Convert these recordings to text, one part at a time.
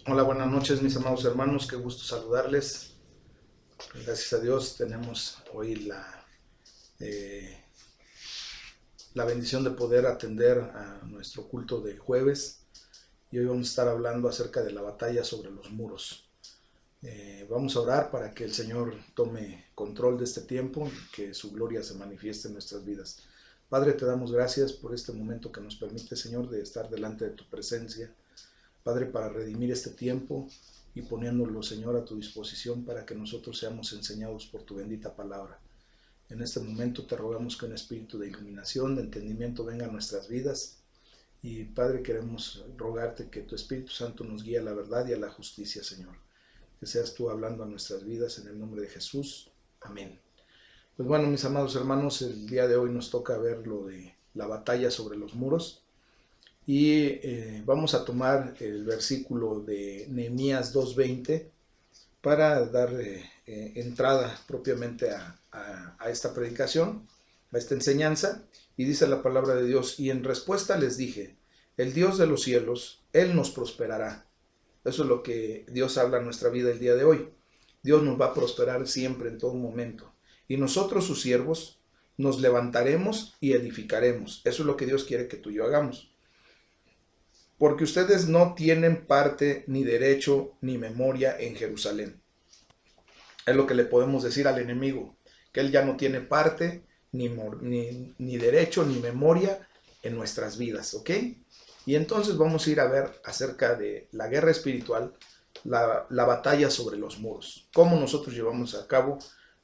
Hola, buenas noches mis amados hermanos, qué gusto saludarles. Gracias a Dios tenemos hoy eh, la bendición de poder atender a nuestro culto de jueves y hoy vamos a estar hablando acerca de la batalla sobre los muros. Vamos a orar para que el Señor tome control de este tiempo y que su gloria se manifieste en nuestras vidas. Padre, te damos gracias por este momento que nos permite, Señor, de estar delante de tu presencia. Padre, para redimir este tiempo y poniéndolo, Señor, a tu disposición para que nosotros seamos enseñados por tu bendita palabra. En este momento te rogamos que un espíritu de iluminación, de entendimiento venga a nuestras vidas. Y Padre, queremos rogarte que tu Espíritu Santo nos guíe a la verdad y a la justicia, Señor. Que seas tú hablando a nuestras vidas en el nombre de Jesús. Amén. Pues bueno, mis amados hermanos, el día de hoy nos toca ver lo de la batalla sobre los muros. Y vamos a tomar el versículo de Nehemías 2:20 para dar entrada propiamente a esta predicación, a esta enseñanza. Y dice la palabra de Dios: y en respuesta les dije, el Dios de los cielos, Él nos prosperará. Eso es lo que Dios habla en nuestra vida el día de hoy. Dios nos va a prosperar siempre, en todo momento. Y nosotros, sus siervos, nos levantaremos y edificaremos. Eso es lo que Dios quiere que tú y yo hagamos. Porque ustedes no tienen parte, ni derecho, ni memoria en Jerusalén. Es lo que le podemos decir al enemigo, que él ya no tiene parte, ni derecho, ni memoria en nuestras vidas, ¿ok? Y entonces vamos a ir a ver acerca de la guerra espiritual, la batalla sobre los muros, cómo nosotros llevamos a cabo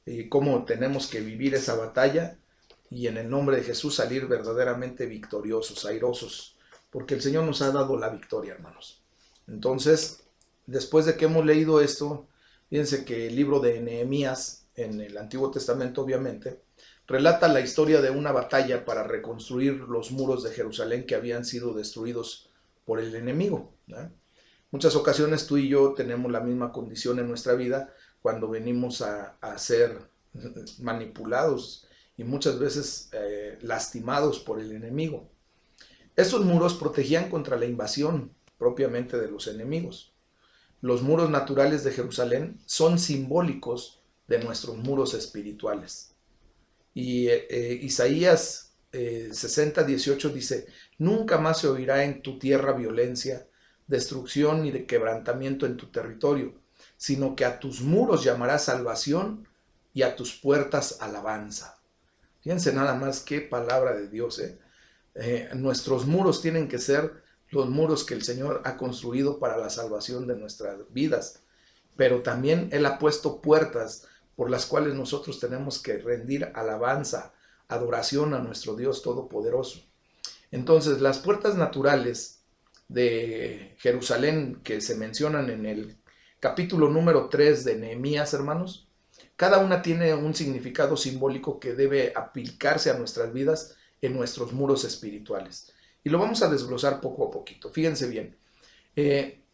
y cómo tenemos que vivir esa batalla y en el nombre de Jesús salir verdaderamente victoriosos, airosos, porque el Señor nos ha dado la victoria, hermanos. Entonces, después de que hemos leído esto, fíjense que el libro de Nehemías, en el Antiguo Testamento obviamente, relata la historia de una batalla para reconstruir los muros de Jerusalén que habían sido destruidos por el enemigo, ¿no? Muchas ocasiones tú y yo tenemos la misma condición en nuestra vida cuando venimos a ser manipulados y muchas veces lastimados por el enemigo. Esos muros protegían contra la invasión propiamente de los enemigos. Los muros naturales de Jerusalén son simbólicos de nuestros muros espirituales. Y Isaías 60:18 dice: nunca más se oirá en tu tierra violencia, destrucción ni de quebrantamiento en tu territorio, sino que a tus muros llamarás salvación y a tus puertas alabanza. Fíjense nada más qué palabra de Dios, nuestros muros tienen que ser los muros que el Señor ha construido para la salvación de nuestras vidas, pero también Él ha puesto puertas por las cuales nosotros tenemos que rendir alabanza, adoración a nuestro Dios Todopoderoso. Entonces, las puertas naturales de Jerusalén que se mencionan en el capítulo número 3 de Nehemías, hermanos, cada una tiene un significado simbólico que debe aplicarse a nuestras vidas en nuestros muros espirituales. Y lo vamos a desglosar poco a poquito. Fíjense bien.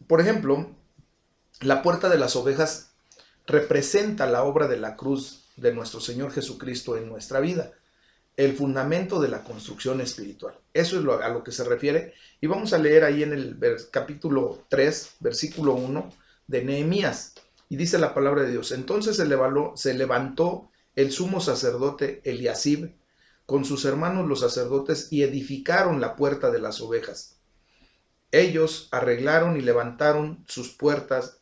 Por ejemplo, la puerta de las ovejas representa la obra de la cruz de nuestro Señor Jesucristo en nuestra vida, el fundamento de la construcción espiritual. Eso es a lo que se refiere. Y vamos a leer ahí en el capítulo 3, versículo 1 de Nehemías. Y dice la palabra de Dios: entonces se levantó el sumo sacerdote Eliasib con sus hermanos los sacerdotes y edificaron la puerta de las ovejas. Ellos arreglaron y levantaron sus puertas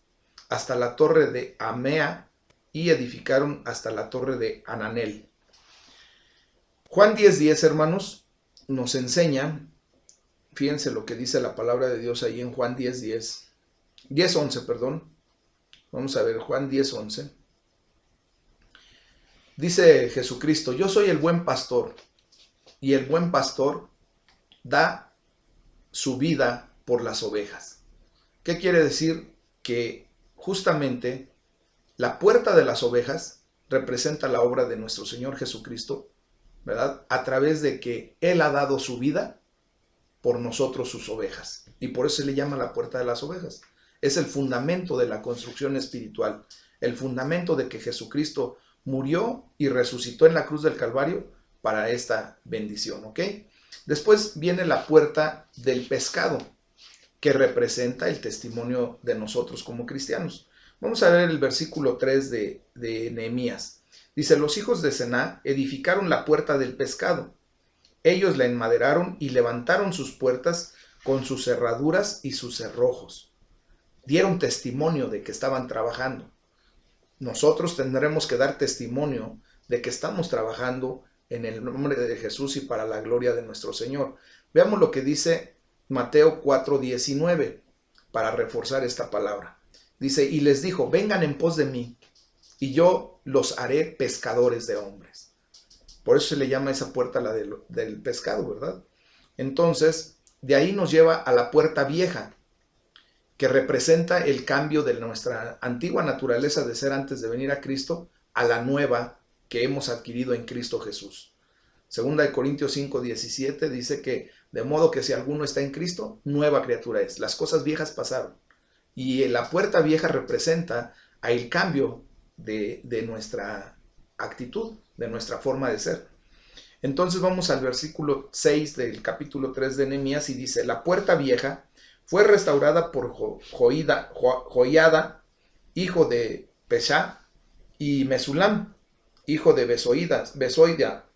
hasta la torre de Amea y edificaron hasta la torre de Ananel. Juan 10:10, hermanos, nos enseña, fíjense lo que dice la palabra de Dios ahí en Juan 10:11, perdón. Vamos a ver, Juan 10:11. Dice Jesucristo: yo soy el buen pastor, y el buen pastor da su vida por las ovejas. ¿Qué quiere decir? Que justamente la puerta de las ovejas representa la obra de nuestro Señor Jesucristo, ¿verdad? A través de que Él ha dado su vida por nosotros, sus ovejas. Y por eso se le llama la puerta de las ovejas. Es el fundamento de la construcción espiritual, el fundamento de que Jesucristo murió y resucitó en la cruz del Calvario para esta bendición, ¿ok? Después viene la puerta del pescado. que representa el testimonio de nosotros como cristianos. Vamos a ver el versículo 3 de Nehemías. Dice, los hijos de Sená edificaron la puerta del pescado. Ellos la enmaderaron y levantaron sus puertas con sus cerraduras y sus cerrojos. Dieron testimonio de que estaban trabajando. Nosotros tendremos que dar testimonio de que estamos trabajando en el nombre de Jesús y para la gloria de nuestro Señor. Veamos lo que dice Mateo 4:19 para reforzar esta palabra. Dice, y les dijo, vengan en pos de mí, y yo los haré pescadores de hombres. Por eso se le llama esa puerta la del pescado, ¿verdad? Entonces, de ahí nos lleva a la puerta vieja, que representa el cambio de nuestra antigua naturaleza de ser antes de venir a Cristo a la nueva que hemos adquirido en Cristo Jesús. Segunda de Corintios 5:17 dice que de modo que si alguno está en Cristo, nueva criatura es. Las cosas viejas pasaron. Y la puerta vieja representa el cambio de nuestra actitud, de nuestra forma de ser. Entonces vamos al versículo 6 del capítulo 3 de Nehemías y dice, la puerta vieja fue restaurada por Joiada, hijo de Peshá, y Mesulam, hijo de Besoida.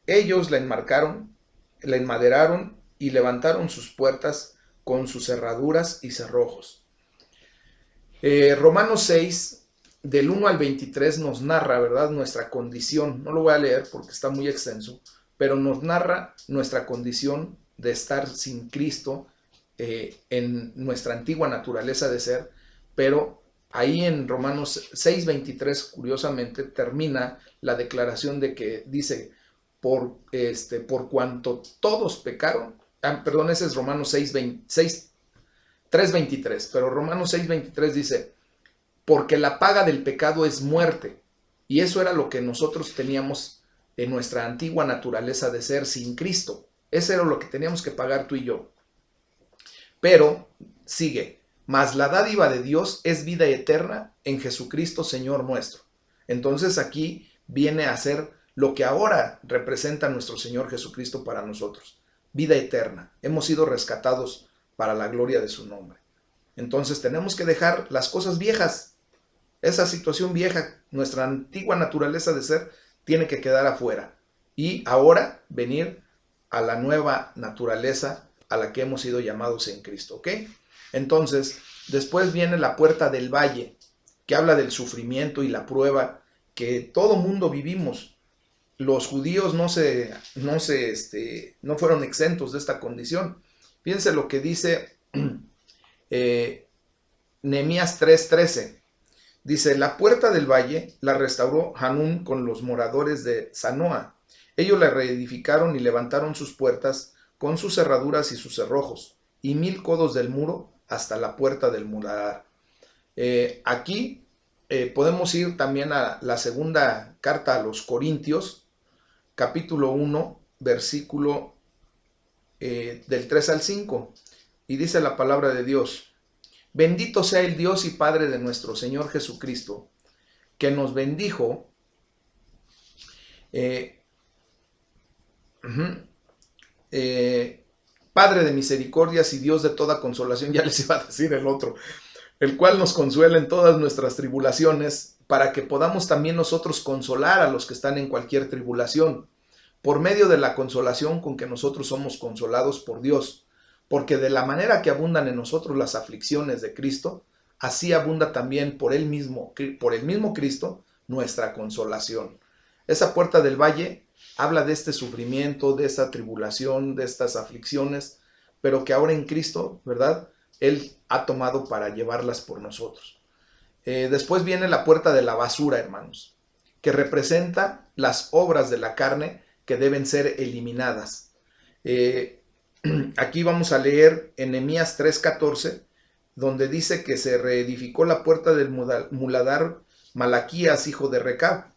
Ellos la enmaderaron y levantaron sus puertas con sus cerraduras y cerrojos. Romanos 6, del 1 al 23 nos narra, ¿verdad?, nuestra condición. No lo voy a leer porque está muy extenso, pero nos narra nuestra condición de estar sin Cristo en nuestra antigua naturaleza de ser, pero ahí en Romanos 6:23, curiosamente, termina la declaración de que dice, por cuanto todos pecaron, perdón, ese es Romanos 3:23, pero Romanos 6:23 dice, porque la paga del pecado es muerte, y eso era lo que nosotros teníamos en nuestra antigua naturaleza de ser sin Cristo. Eso era lo que teníamos que pagar tú y yo. Pero sigue, mas la dádiva de Dios es vida eterna en Jesucristo Señor nuestro. Entonces aquí viene a ser lo que ahora representa nuestro Señor Jesucristo para nosotros. Vida eterna. Hemos sido rescatados para la gloria de su nombre. Entonces tenemos que dejar las cosas viejas. Esa situación vieja, nuestra antigua naturaleza de ser, tiene que quedar afuera. Y ahora venir a la nueva naturaleza a la que hemos sido llamados en Cristo, ¿ok? Entonces, después viene la puerta del valle, que habla del sufrimiento y la prueba que todo mundo vivimos. Los judíos no fueron exentos de esta condición. Fíjense lo que dice Nehemías 3:13. Dice, la puerta del valle la restauró Hanún con los moradores de Zanoa. Ellos la reedificaron y levantaron sus puertas con sus cerraduras y sus cerrojos, y 1000 codos del muro hasta la puerta del muladar. Aquí podemos ir también a la segunda carta a los Corintios, capítulo 1, versículo del 3 al 5, y dice la palabra de Dios, bendito sea el Dios y Padre de nuestro Señor Jesucristo, que nos bendijo Padre de misericordias y Dios de toda consolación, ya les iba a decir el otro, el cual nos consuela en todas nuestras tribulaciones, para que podamos también nosotros consolar a los que están en cualquier tribulación, por medio de la consolación con que nosotros somos consolados por Dios, porque de la manera que abundan en nosotros las aflicciones de Cristo, así abunda también por el mismo Cristo nuestra consolación. Esa puerta del valle habla de este sufrimiento, de esta tribulación, de estas aflicciones, pero que ahora en Cristo, ¿verdad?, Él ha tomado para llevarlas por nosotros. Después viene la puerta de la basura, hermanos, que representa las obras de la carne que deben ser eliminadas. Aquí vamos a leer en Nehemías 3:14, donde dice que se reedificó la puerta del muladar Malaquías, hijo de Recab,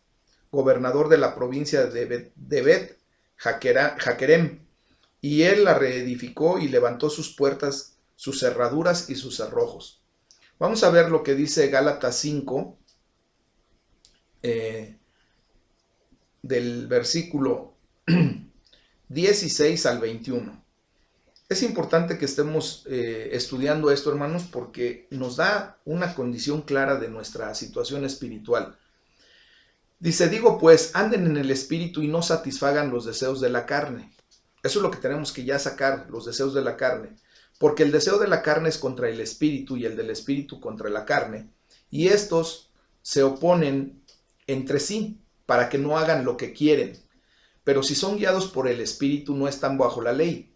gobernador de la provincia de Bet Jaquerem, y él la reedificó y levantó sus puertas, sus cerraduras y sus cerrojos. Vamos a ver lo que dice Gálatas 5, del versículo 16 al 21. Es importante que estemos estudiando esto, hermanos, porque nos da una condición clara de nuestra situación espiritual. Dice, digo pues, anden en el espíritu y no satisfagan los deseos de la carne. Eso es lo que tenemos que ya sacar, los deseos de la carne. Porque el deseo de la carne es contra el espíritu y el del espíritu contra la carne. Y estos se oponen entre sí para que no hagan lo que quieren. Pero si son guiados por el espíritu no están bajo la ley.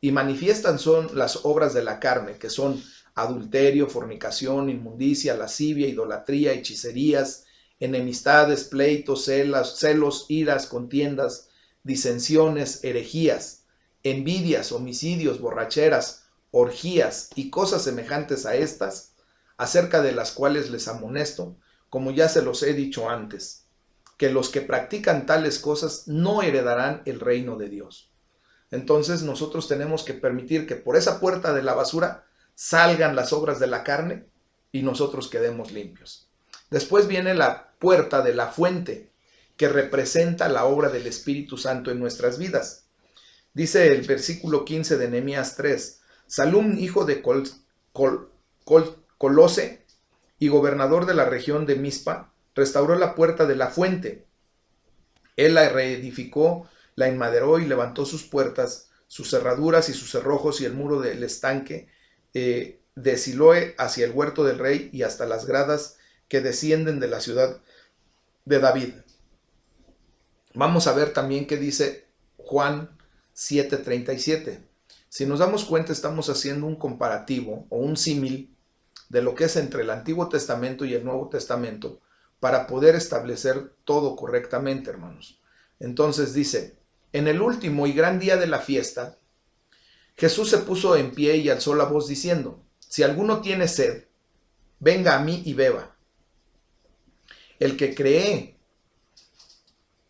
Y manifiestan son las obras de la carne, que son adulterio, fornicación, inmundicia, lascivia, idolatría, hechicerías, enemistades, pleitos, celos, iras, contiendas, disensiones, herejías, envidias, homicidios, borracheras, orgías y cosas semejantes a estas, acerca de las cuales les amonesto, como ya se los he dicho antes, que los que practican tales cosas no heredarán el reino de Dios. Entonces nosotros tenemos que permitir que por esa puerta de la basura salgan las obras de la carne y nosotros quedemos limpios. Después viene la puerta de la fuente, que representa la obra del Espíritu Santo en nuestras vidas. Dice el versículo 15 de Nehemías 3, Salum, hijo de Colose y gobernador de la región de Mizpa, restauró la puerta de la fuente. Él la reedificó, la enmaderó y levantó sus puertas, sus cerraduras y sus cerrojos y el muro del estanque de Siloé hacia el huerto del rey y hasta las gradas que descienden de la ciudad de David. Vamos a ver también qué dice Juan 7:37. Si nos damos cuenta, estamos haciendo un comparativo o un símil de lo que es entre el Antiguo Testamento y el Nuevo Testamento para poder establecer todo correctamente, hermanos. Entonces dice, en el último y gran día de la fiesta, Jesús se puso en pie y alzó la voz diciendo, si alguno tiene sed, venga a mí y beba. El que cree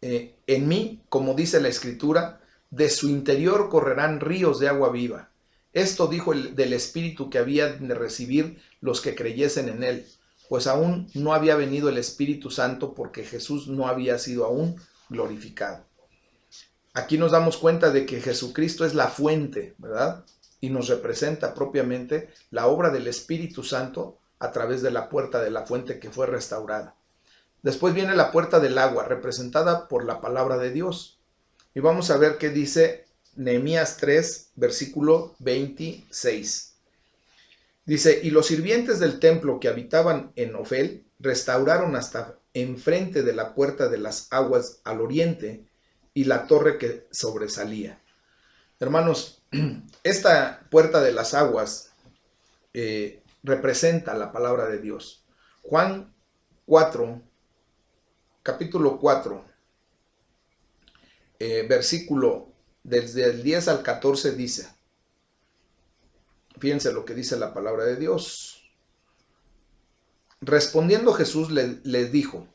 en mí, como dice la Escritura, de su interior correrán ríos de agua viva. Esto dijo del Espíritu que habían de recibir los que creyesen en él, pues aún no había venido el Espíritu Santo porque Jesús no había sido aún glorificado. Aquí nos damos cuenta de que Jesucristo es la fuente, ¿verdad? Y nos representa propiamente la obra del Espíritu Santo a través de la puerta de la fuente que fue restaurada. Después viene la puerta del agua, representada por la palabra de Dios. Y vamos a ver qué dice Nehemías 3, versículo 26. Dice, y los sirvientes del templo que habitaban en Ofel restauraron hasta enfrente de la puerta de las aguas al oriente y la torre que sobresalía. Hermanos, esta puerta de las aguas representa la palabra de Dios. Juan 4, capítulo 4, versículo desde el 10 al 14 dice, fíjense lo que dice la palabra de Dios. Respondiendo Jesús les dijo,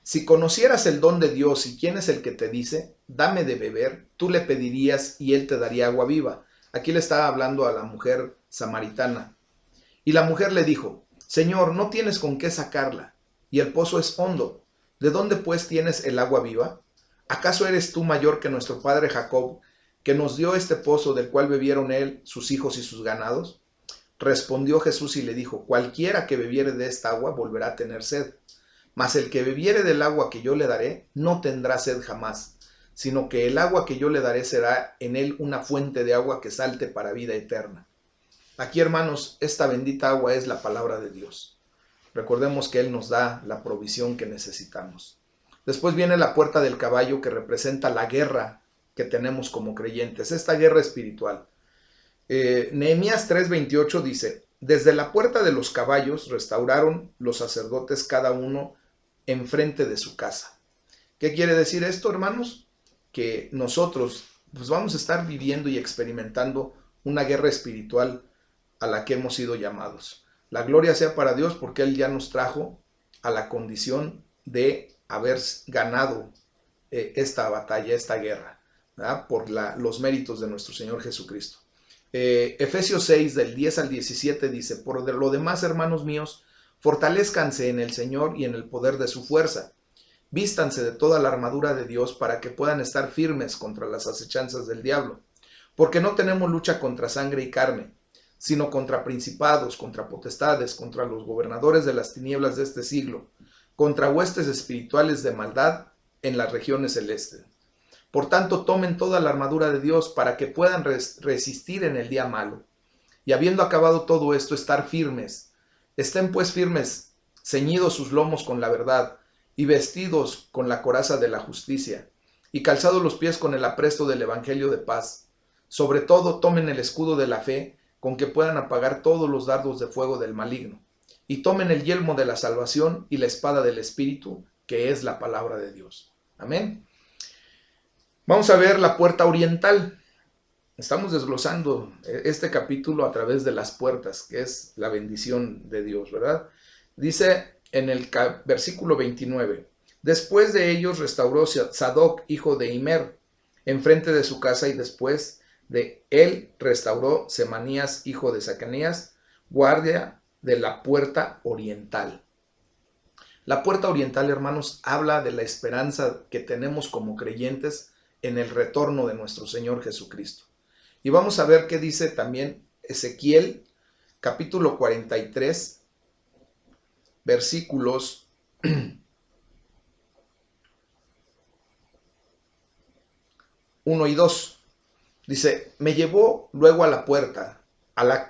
si conocieras el don de Dios y quién es el que te dice, dame de beber, tú le pedirías y él te daría agua viva. Aquí le estaba hablando a la mujer samaritana. Y la mujer le dijo, Señor, no tienes con qué sacarla, y el pozo es hondo. ¿De dónde pues tienes el agua viva? ¿Acaso eres tú mayor que nuestro padre Jacob, que nos dio este pozo del cual bebieron él, sus hijos y sus ganados? Respondió Jesús y le dijo, cualquiera que bebiere de esta agua volverá a tener sed. Mas el que bebiere del agua que yo le daré no tendrá sed jamás, sino que el agua que yo le daré será en él una fuente de agua que salte para vida eterna. Aquí, hermanos, esta bendita agua es la palabra de Dios. Recordemos que Él nos da la provisión que necesitamos. Después viene la puerta del caballo, que representa la guerra que tenemos como creyentes, esta guerra espiritual. Nehemías 3:28 dice, desde la puerta de los caballos restauraron los sacerdotes cada uno enfrente de su casa. ¿Qué quiere decir esto, hermanos? Que nosotros pues vamos a estar viviendo y experimentando una guerra espiritual a la que hemos sido llamados. La gloria sea para Dios porque Él ya nos trajo a la condición de haber ganado esta batalla, esta guerra, ¿verdad? Por los méritos de nuestro Señor Jesucristo. Efesios 6 del 10 al 17 dice, por lo demás, hermanos míos, fortalezcanse en el Señor y en el poder de su fuerza. Vístanse de toda la armadura de Dios para que puedan estar firmes contra las acechanzas del diablo. Porque no tenemos lucha contra sangre y carne, sino contra principados, contra potestades, contra los gobernadores de las tinieblas de este siglo, contra huestes espirituales de maldad en las regiones celestes. Por tanto, tomen toda la armadura de Dios para que puedan resistir en el día malo. Y habiendo acabado todo esto, estar firmes. Estén pues firmes, ceñidos sus lomos con la verdad, y vestidos con la coraza de la justicia, y calzados los pies con el apresto del evangelio de paz. Sobre todo, tomen el escudo de la fe, con que puedan apagar todos los dardos de fuego del maligno. Y tomen el yelmo de la salvación y la espada del Espíritu, que es la palabra de Dios. Amén. Vamos a ver la puerta oriental. Estamos desglosando este capítulo a través de las puertas, que es la bendición de Dios, ¿verdad? Dice en el versículo 29, después de ellos restauró Sadoc, hijo de Imer, enfrente de su casa, y después de él restauró Semanías, hijo de Zacarías, guardia de la puerta oriental. La puerta oriental, hermanos, habla de la esperanza que tenemos como creyentes en el retorno de nuestro Señor Jesucristo. Y vamos a ver qué dice también Ezequiel, capítulo 43, versículos 1 y 2. Dice, me llevó luego a la puerta, a la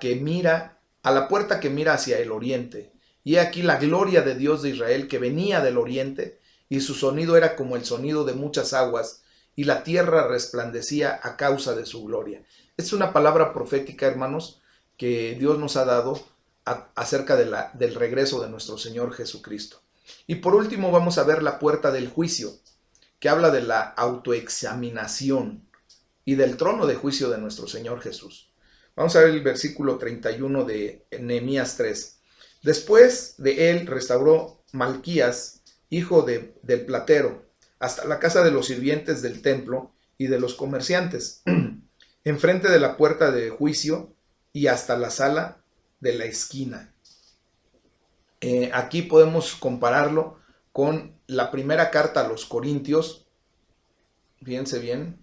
puerta que mira hacia el oriente. Y he aquí la gloria de Dios de Israel que venía del oriente, y su sonido era como el sonido de muchas aguas, y la tierra resplandecía a causa de su gloria. Es una palabra profética, hermanos, que Dios nos ha dado acerca del regreso de nuestro Señor Jesucristo. Y por último vamos a ver la puerta del juicio, que habla de la autoexaminación y del trono de juicio de nuestro Señor Jesús. Vamos a ver el versículo 31 de Nehemías 3. Después de él restauró Malquías, hijo del platero, hasta la casa de los sirvientes del templo y de los comerciantes, enfrente de la puerta de juicio y hasta la sala de la esquina. Aquí podemos compararlo con la primera carta a los Corintios. Fíjense bien.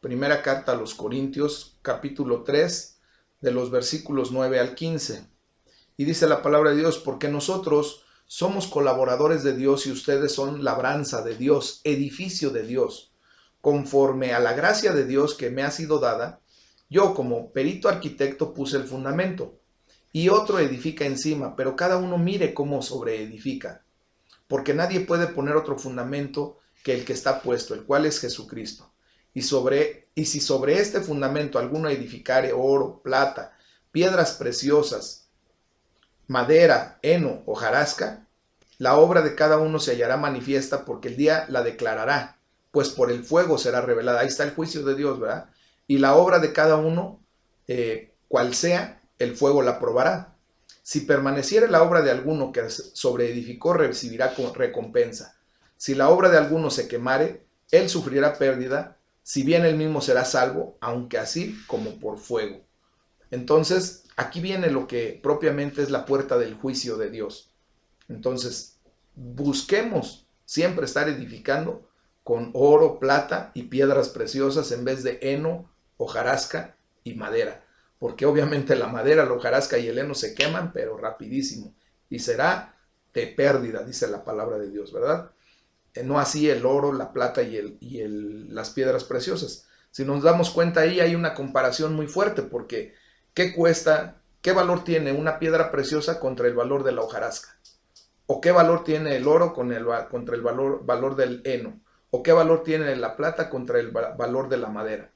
Primera carta a los Corintios, capítulo 3, de los versículos 9 al 15. Y dice la palabra de Dios, porque nosotros somos colaboradores de Dios y ustedes son labranza de Dios, edificio de Dios. Conforme a la gracia de Dios que me ha sido dada, yo como perito arquitecto puse el fundamento, y otro edifica encima, pero cada uno mire cómo sobreedifica. Porque nadie puede poner otro fundamento que el que está puesto, el cual es Jesucristo. Y si sobre este fundamento alguno edificare oro, plata, piedras preciosas, madera, heno, hojarasca, la obra de cada uno se hallará manifiesta, porque el día la declarará, pues por el fuego será revelada. Ahí está el juicio de Dios, ¿verdad? Y la obra de cada uno, cual sea, el fuego la probará. Si permaneciere la obra de alguno que sobreedificó, recibirá recompensa. Si la obra de alguno se quemare, él sufrirá pérdida, si bien él mismo será salvo, aunque así como por fuego. Entonces, aquí viene lo que propiamente es la puerta del juicio de Dios. Entonces, busquemos siempre estar edificando con oro, plata y piedras preciosas en vez de heno, hojarasca y madera. Porque obviamente la madera, la hojarasca y el heno se queman, pero rapidísimo. Y será de pérdida, dice la palabra de Dios, ¿verdad? No así el oro, la plata y las piedras preciosas. Si nos damos cuenta ahí hay una comparación muy fuerte, porque ¿qué cuesta, qué valor tiene una piedra preciosa contra el valor de la hojarasca? ¿O qué valor tiene el oro contra el valor del heno? ¿O qué valor tiene la plata contra el valor de la madera?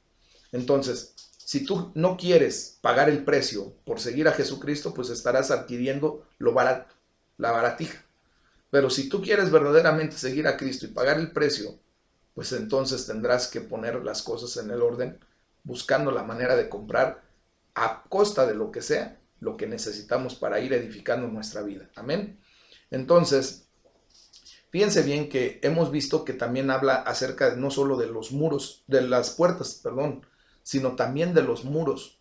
Entonces, si tú no quieres pagar el precio por seguir a Jesucristo, pues estarás adquiriendo lo barato, la baratija. Pero si tú quieres verdaderamente seguir a Cristo y pagar el precio, pues entonces tendrás que poner las cosas en el orden, buscando la manera de comprar a costa de lo que sea, lo que necesitamos para ir edificando nuestra vida. Amén. Entonces, fíjense bien que hemos visto que también habla acerca no solo de los muros, de las puertas, perdón, sino también de los muros.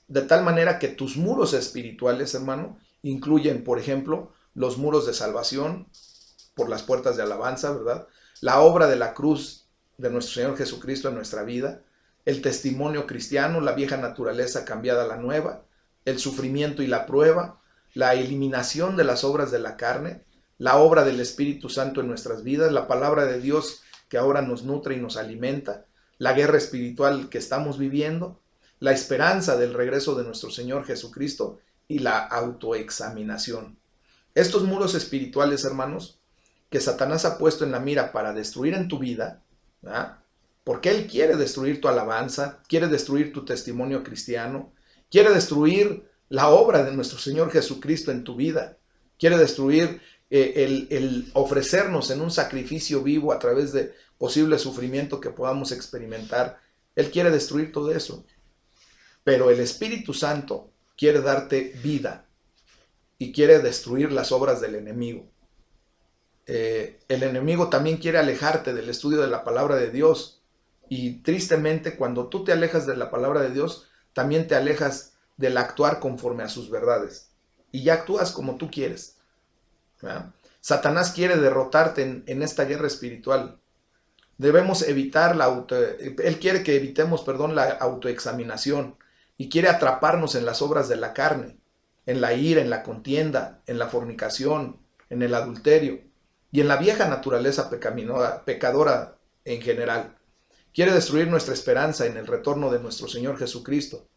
De tal manera que tus muros espirituales, hermano, incluyen, por ejemplo, los muros de salvación por las puertas de alabanza, ¿verdad? La obra de la cruz de nuestro Señor Jesucristo en nuestra vida, el testimonio cristiano, la vieja naturaleza cambiada a la nueva, el sufrimiento y la prueba, la eliminación de las obras de la carne, la obra del Espíritu Santo en nuestras vidas, la palabra de Dios que ahora nos nutre y nos alimenta, la guerra espiritual que estamos viviendo, la esperanza del regreso de nuestro Señor Jesucristo y la autoexaminación. Estos muros espirituales, hermanos, que Satanás ha puesto en la mira para destruir en tu vida, ¿verdad? Porque él quiere destruir tu alabanza, quiere destruir tu testimonio cristiano, quiere destruir la obra de nuestro Señor Jesucristo en tu vida, quiere destruir el ofrecernos en un sacrificio vivo a través de posible sufrimiento que podamos experimentar. Él quiere destruir todo eso. Pero el Espíritu Santo quiere darte vida y quiere destruir las obras del enemigo. El enemigo también quiere alejarte del estudio de la palabra de Dios. Y tristemente, cuando tú te alejas de la palabra de Dios, también te alejas del actuar conforme a sus verdades. Y ya actúas como tú quieres, ¿verdad? Satanás quiere derrotarte en esta guerra espiritual. Debemos evitar él quiere que evitemos, la autoexaminación y quiere atraparnos en las obras de la carne, en la ira, en la contienda, en la fornicación, en el adulterio y en la vieja naturaleza pecadora en general. Quiere destruir nuestra esperanza en el retorno de nuestro Señor Jesucristo.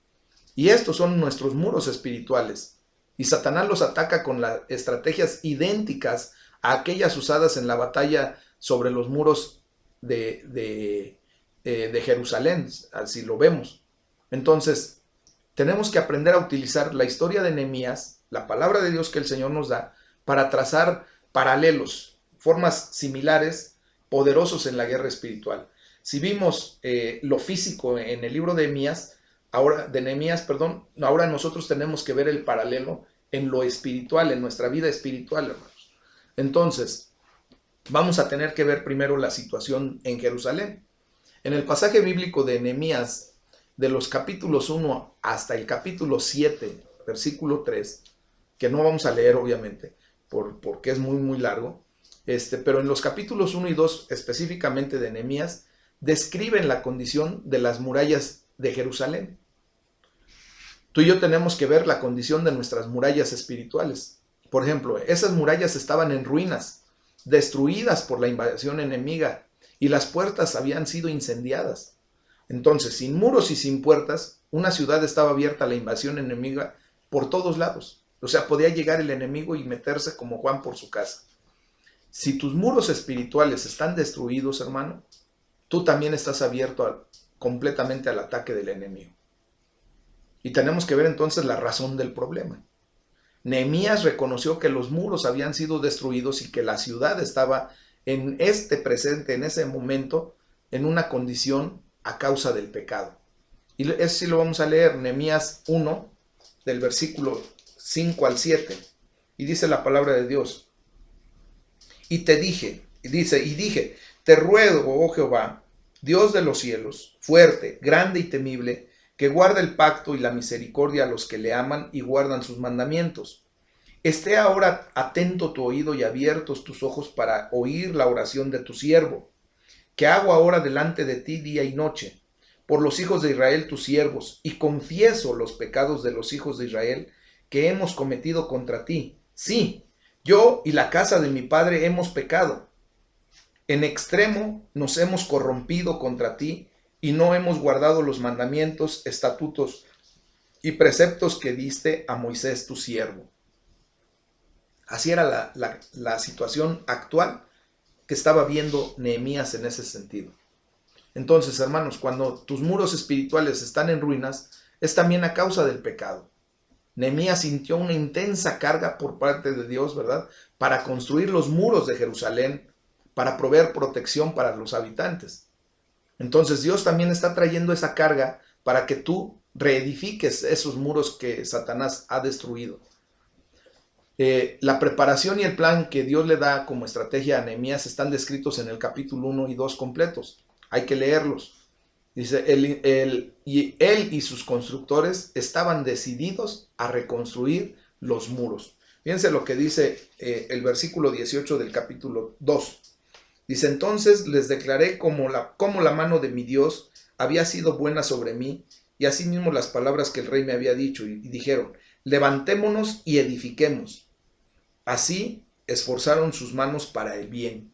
Y estos son nuestros muros espirituales. Y Satanás los ataca con las estrategias idénticas a aquellas usadas en la batalla sobre los muros de Jerusalén, así lo vemos. Entonces, tenemos que aprender a utilizar la historia de Nehemías, la palabra de Dios que el Señor nos da, para trazar paralelos, formas similares, poderosos en la guerra espiritual. Si vimos lo físico en el libro de Nehemías, ahora nosotros tenemos que ver el paralelo en lo espiritual, en nuestra vida espiritual, hermanos. Entonces, vamos a tener que ver primero la situación en Jerusalén. En el pasaje bíblico de Nehemías, de los capítulos 1 hasta el capítulo 7, versículo 3, que no vamos a leer obviamente, porque es muy, muy largo, pero en los capítulos 1 y 2, específicamente de Nehemías, describen la condición de las murallas de Jerusalén. Tú y yo tenemos que ver la condición de nuestras murallas espirituales. Por ejemplo, esas murallas estaban en ruinas, destruidas por la invasión enemiga, y las puertas habían sido incendiadas. Entonces, sin muros y sin puertas, una ciudad estaba abierta a la invasión enemiga por todos lados. O sea, podía llegar el enemigo y meterse como Juan por su casa. Si tus muros espirituales están destruidos, hermano, tú también estás abierto completamente al ataque del enemigo. Y tenemos que ver entonces la razón del problema. Nehemías reconoció que los muros habían sido destruidos y que la ciudad estaba en este presente, en ese momento, en una condición a causa del pecado. Y eso sí lo vamos a leer, Nehemías 1, del versículo 5 al 7. Y dice la palabra de Dios. Y dije, te ruego, oh Jehová, Dios de los cielos, fuerte, grande y temible, que guarda el pacto y la misericordia a los que le aman y guardan sus mandamientos. Esté ahora atento tu oído y abiertos tus ojos para oír la oración de tu siervo, que hago ahora delante de ti día y noche, por los hijos de Israel tus siervos, y confieso los pecados de los hijos de Israel que hemos cometido contra ti. Sí, yo y la casa de mi padre hemos pecado. En extremo nos hemos corrompido contra ti, y no hemos guardado los mandamientos, estatutos y preceptos que diste a Moisés tu siervo. Así era la situación actual que estaba viendo Nehemías en ese sentido. Entonces, hermanos, cuando tus muros espirituales están en ruinas, es también a causa del pecado. Nehemías sintió una intensa carga por parte de Dios, ¿verdad?, para construir los muros de Jerusalén, para proveer protección para los habitantes. Entonces Dios también está trayendo esa carga para que tú reedifiques esos muros que Satanás ha destruido. La preparación y el plan que Dios le da como estrategia a Nehemías están descritos en el capítulo 1 y 2 completos. Hay que leerlos. Dice, él y sus constructores estaban decididos a reconstruir los muros. Fíjense lo que dice el versículo 18 del capítulo 2. Dice, entonces les declaré cómo la mano de mi Dios había sido buena sobre mí, y asimismo las palabras que el rey me había dicho, y dijeron, levantémonos y edifiquemos. Así esforzaron sus manos para el bien.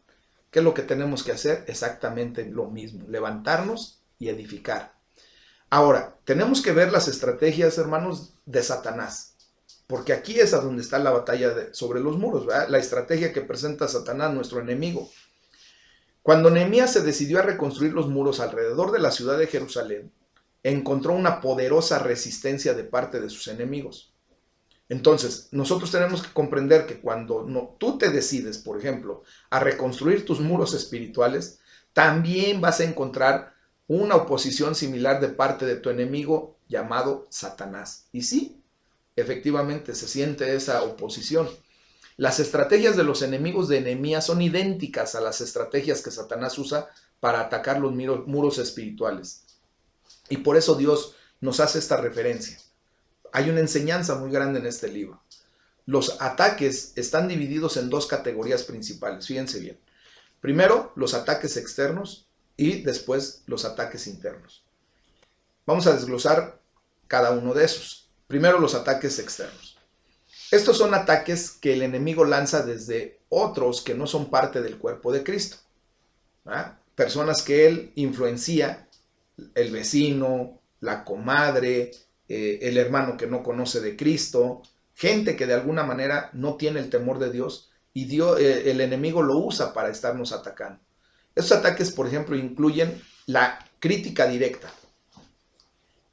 ¿Qué es lo que tenemos que hacer? Exactamente lo mismo, levantarnos y edificar. Ahora, tenemos que ver las estrategias, hermanos, de Satanás, porque aquí es a donde está la batalla sobre los muros, ¿verdad? La estrategia que presenta Satanás, nuestro enemigo. Cuando Nehemías se decidió a reconstruir los muros alrededor de la ciudad de Jerusalén, encontró una poderosa resistencia de parte de sus enemigos. Entonces, nosotros tenemos que comprender que cuando tú te decides, por ejemplo, a reconstruir tus muros espirituales, también vas a encontrar una oposición similar de parte de tu enemigo llamado Satanás. Y sí, efectivamente se siente esa oposición. Las estrategias de los enemigos de Nehemías son idénticas a las estrategias que Satanás usa para atacar los muros espirituales. Y por eso Dios nos hace esta referencia. Hay una enseñanza muy grande en este libro. Los ataques están divididos en dos categorías principales, fíjense bien. Primero, los ataques externos y después los ataques internos. Vamos a desglosar cada uno de esos. Primero, los ataques externos. Estos son ataques que el enemigo lanza desde otros que no son parte del cuerpo de Cristo. Personas que él influencia, el vecino, la comadre, el hermano que no conoce de Cristo, gente que de alguna manera no tiene el temor de Dios y el enemigo lo usa para estarnos atacando. Estos ataques, por ejemplo, incluyen la crítica directa.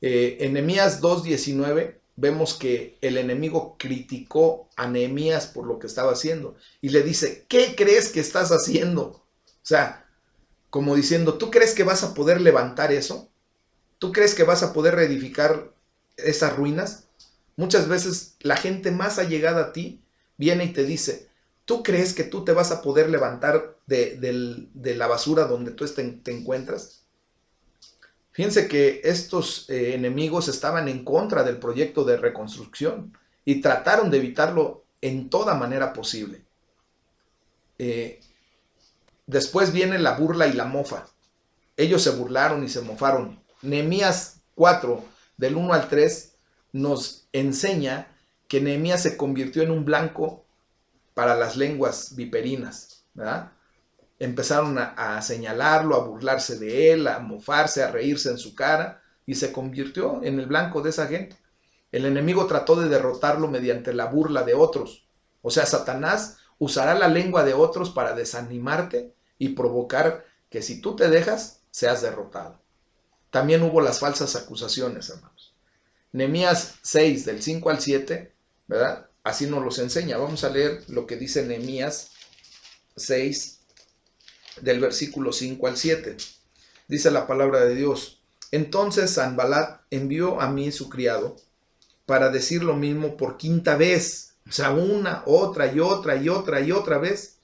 En Nehemías 2:19 vemos que el enemigo criticó a Nehemías por lo que estaba haciendo y le dice, ¿qué crees que estás haciendo? O sea, como diciendo, ¿tú crees que vas a poder levantar eso? ¿Tú crees que vas a poder reedificar esas ruinas? Muchas veces la gente más allegada a ti viene y te dice, ¿tú crees que tú te vas a poder levantar de la basura donde tú te encuentras? Fíjense que estos enemigos estaban en contra del proyecto de reconstrucción y trataron de evitarlo en toda manera posible. Después viene la burla y la mofa. Ellos se burlaron y se mofaron. Nehemías 4, del 1 al 3, nos enseña que Nehemías se convirtió en un blanco para las lenguas viperinas, ¿verdad? Empezaron a señalarlo, a burlarse de él, a mofarse, a reírse en su cara, y se convirtió en el blanco de esa gente. El enemigo trató de derrotarlo mediante la burla de otros. O sea, Satanás usará la lengua de otros para desanimarte y provocar que si tú te dejas, seas derrotado. También hubo las falsas acusaciones, hermanos. Nehemías 6, del 5 al 7, ¿verdad? Así nos los enseña. Vamos a leer lo que dice Nehemías 6, del versículo 5 al 7. Dice la palabra de Dios. Entonces Sanballat envió a mí su criado para decir lo mismo por quinta vez. O sea, una, otra y otra y otra y otra vez,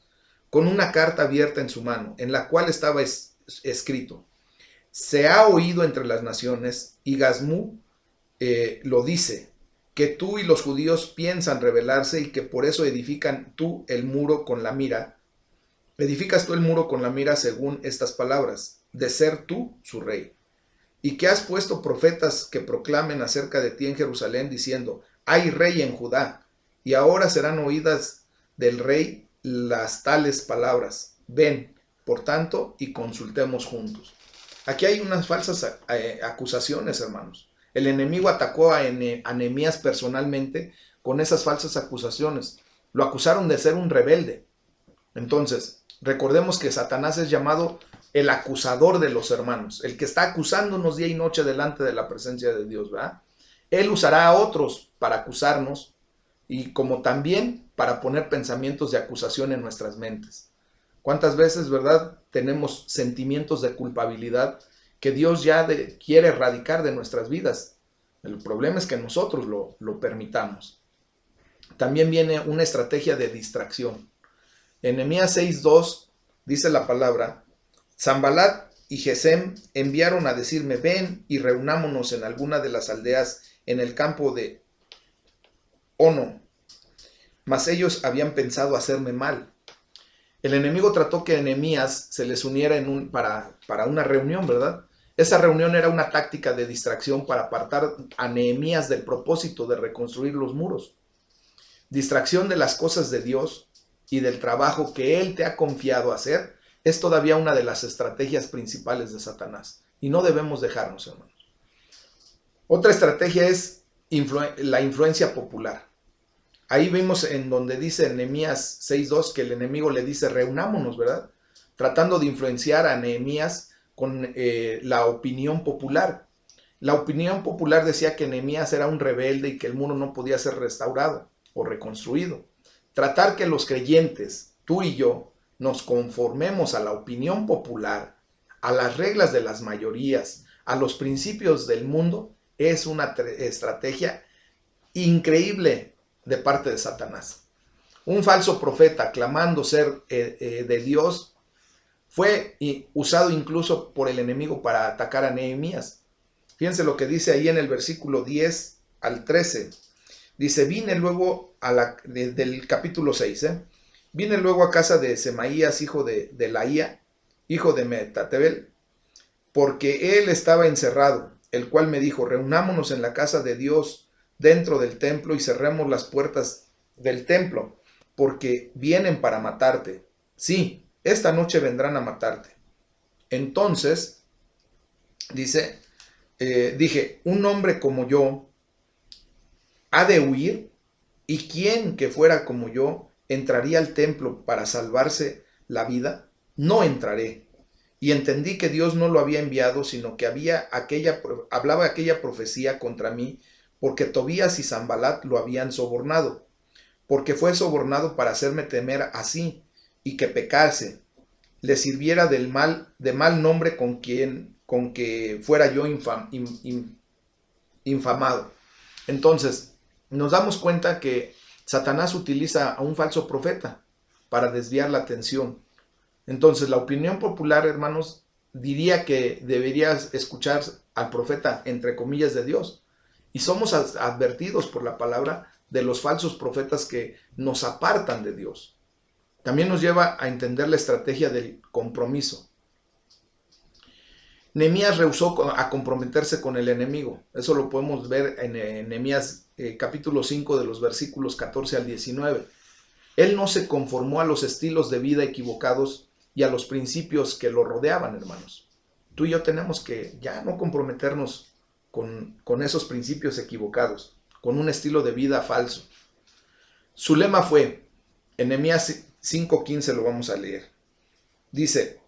con una carta abierta en su mano, en la cual estaba escrito: se ha oído entre las naciones, y Gazmú lo dice, que tú y los judíos piensan rebelarse y que por eso edificas tú el muro con la mira según estas palabras, de ser tú su rey. Y que has puesto profetas que proclamen acerca de ti en Jerusalén, diciendo, hay rey en Judá, y ahora serán oídas del rey las tales palabras. Ven, por tanto, y consultemos juntos. Aquí hay unas falsas acusaciones, hermanos. El enemigo atacó a Nehemías personalmente con esas falsas acusaciones. Lo acusaron de ser un rebelde. Entonces, recordemos que Satanás es llamado el acusador de los hermanos, el que está acusándonos día y noche delante de la presencia de Dios, ¿verdad? Él usará a otros para acusarnos y como también para poner pensamientos de acusación en nuestras mentes. ¿Cuántas veces, verdad, tenemos sentimientos de culpabilidad que Dios ya quiere erradicar de nuestras vidas? El problema es que nosotros lo permitamos. También viene una estrategia de distracción. En Nehemías 6:2 dice la palabra, Sanballat y Gesem enviaron a decirme, ven y reunámonos en alguna de las aldeas en el campo de Ono, mas ellos habían pensado hacerme mal. El enemigo trató que Nehemías se les uniera para una reunión, ¿verdad? Esa reunión era una táctica de distracción para apartar a Nehemías del propósito de reconstruir los muros. Distracción de las cosas de Dios y del trabajo que Él te ha confiado hacer es todavía una de las estrategias principales de Satanás. Y no debemos dejarnos, hermanos. Otra estrategia es la influencia popular. Ahí vimos en donde dice en Nehemías 6:2 que el enemigo le dice reunámonos, ¿verdad? Tratando de influenciar a Nehemías con la opinión popular. La opinión popular decía que Nehemías era un rebelde y que el muro no podía ser restaurado o reconstruido. Tratar que los creyentes, tú y yo, nos conformemos a la opinión popular, a las reglas de las mayorías, a los principios del mundo, es una estrategia increíble de parte de Satanás. Un falso profeta clamando ser de Dios fue usado incluso por el enemigo para atacar a Nehemías. Fíjense lo que dice ahí en el versículo 10 al 13. Dice, vine luego del capítulo 6, vine luego a casa de Semaías, hijo de Laía, hijo de Metatebel, porque él estaba encerrado, el cual me dijo, reunámonos en la casa de Dios dentro del templo y cerremos las puertas del templo, porque vienen para matarte. Sí, esta noche vendrán a matarte. Entonces, dije, un hombre como yo ha de huir, y quién que fuera como yo entraría al templo para salvarse la vida, no entraré. Y entendí que Dios no lo había enviado, sino que hablaba aquella profecía contra mí, porque Tobías y Sanbalat lo habían sobornado, porque fue sobornado para hacerme temer así, y que pecase, le sirviera de mal nombre con que fuera yo infamado. Entonces, nos damos cuenta que Satanás utiliza a un falso profeta para desviar la atención. Entonces, la opinión popular, hermanos, diría que deberías escuchar al profeta, entre comillas, de Dios. Y somos advertidos por la palabra de los falsos profetas que nos apartan de Dios. También nos lleva a entender la estrategia del compromiso. Nehemías rehusó a comprometerse con el enemigo. Eso lo podemos ver en Nehemías capítulo 5 de los versículos 14 al 19. Él no se conformó a los estilos de vida equivocados y a los principios que lo rodeaban, hermanos. Tú y yo tenemos que ya no comprometernos con esos principios equivocados, con un estilo de vida falso. Su lema fue, en Nehemías 5:15 lo vamos a leer. Dice,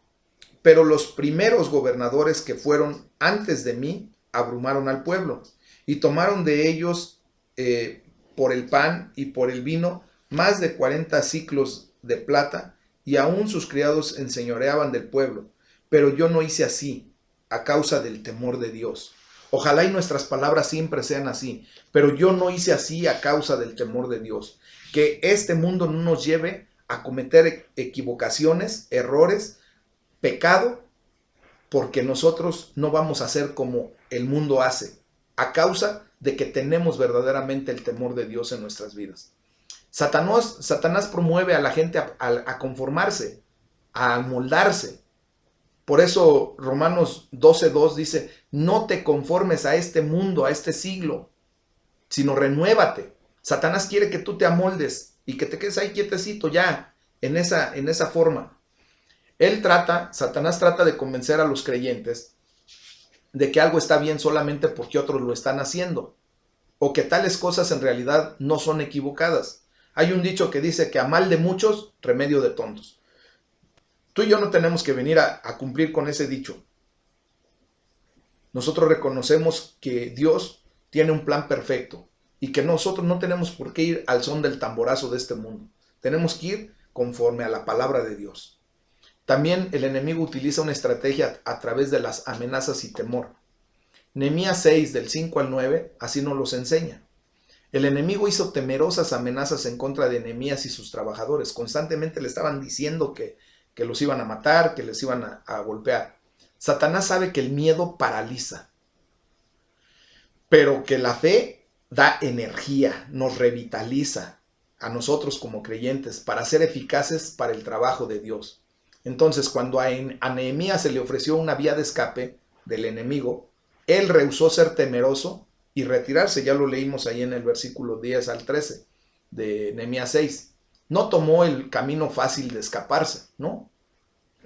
pero los primeros gobernadores que fueron antes de mí abrumaron al pueblo y tomaron de ellos por el pan y por el vino más de 40 siclos de plata, y aún sus criados enseñoreaban del pueblo. Pero yo no hice así a causa del temor de Dios. Ojalá y nuestras palabras siempre sean así, pero yo no hice así a causa del temor de Dios. Que este mundo no nos lleve a cometer equivocaciones, errores, pecado, porque nosotros no vamos a hacer como el mundo hace, a causa de que tenemos verdaderamente el temor de Dios en nuestras vidas. Satanás promueve a la gente a conformarse, a amoldarse. Por eso Romanos 12:2 dice, no te conformes a este mundo, a este siglo, sino renuévate. Satanás quiere que tú te amoldes y que te quedes ahí quietecito ya, en esa forma. Satanás trata de convencer a los creyentes de que algo está bien solamente porque otros lo están haciendo, o que tales cosas en realidad no son equivocadas. Hay un dicho que dice que a mal de muchos, remedio de tontos. Tú y yo no tenemos que venir a cumplir con ese dicho. Nosotros reconocemos que Dios tiene un plan perfecto y que nosotros no tenemos por qué ir al son del tamborazo de este mundo. Tenemos que ir conforme a la palabra de Dios. También el enemigo utiliza una estrategia a través de las amenazas y temor. Nehemías 6, del 5 al 9, así nos los enseña. El enemigo hizo temerosas amenazas en contra de Nehemías y sus trabajadores. Constantemente le estaban diciendo que los iban a matar, que les iban a golpear. Satanás sabe que el miedo paraliza, pero que la fe da energía, nos revitaliza a nosotros como creyentes para ser eficaces para el trabajo de Dios. Entonces, cuando a Nehemías se le ofreció una vía de escape, del enemigo, él rehusó ser temeroso y retirarse. Ya lo leímos ahí en el versículo 10 al 13 de Nehemías 6. No tomó el camino fácil de escaparse, ¿no?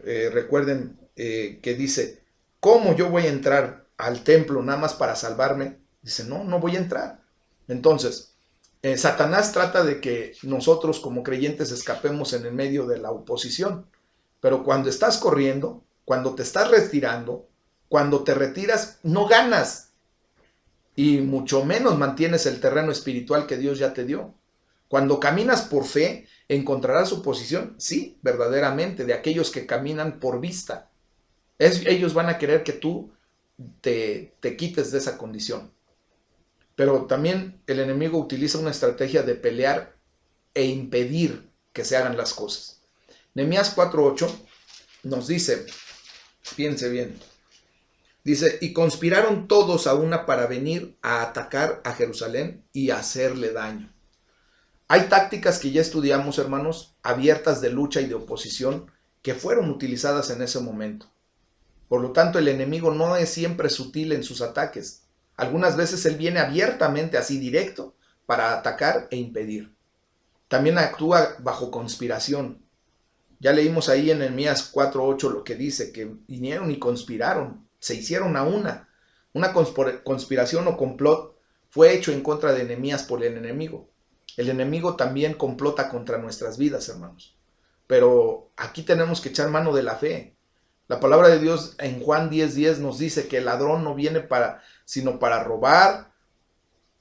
Recuerden que dice, ¿cómo yo voy a entrar al templo nada más para salvarme? Dice, no, no voy a entrar. Entonces, Satanás trata de que nosotros como creyentes escapemos en el medio de la oposición. Pero cuando estás corriendo, cuando te estás retirando, cuando te retiras, no ganas. Y mucho menos mantienes el terreno espiritual que Dios ya te dio. Cuando caminas por fe, encontrarás oposición, sí, verdaderamente, de aquellos que caminan por vista. Ellos van a querer que tú te quites de esa condición. Pero también el enemigo utiliza una estrategia de pelear e impedir que se hagan las cosas. Nehemías 4:8 nos dice, piense bien, dice, y conspiraron todos a una para venir a atacar a Jerusalén y hacerle daño. Hay tácticas que ya estudiamos, hermanos, abiertas de lucha y de oposición que fueron utilizadas en ese momento. Por lo tanto, el enemigo no es siempre sutil en sus ataques. Algunas veces él viene abiertamente, así directo, para atacar e impedir. También actúa bajo conspiración. Ya leímos ahí en Nehemías 4:8 lo que dice, que vinieron y conspiraron, se hicieron a una. Una conspiración o complot fue hecho en contra de Nehemías por el enemigo. El enemigo también complota contra nuestras vidas, hermanos. Pero aquí tenemos que echar mano de la fe. La palabra de Dios en Juan 10:10 nos dice que el ladrón no viene sino para robar,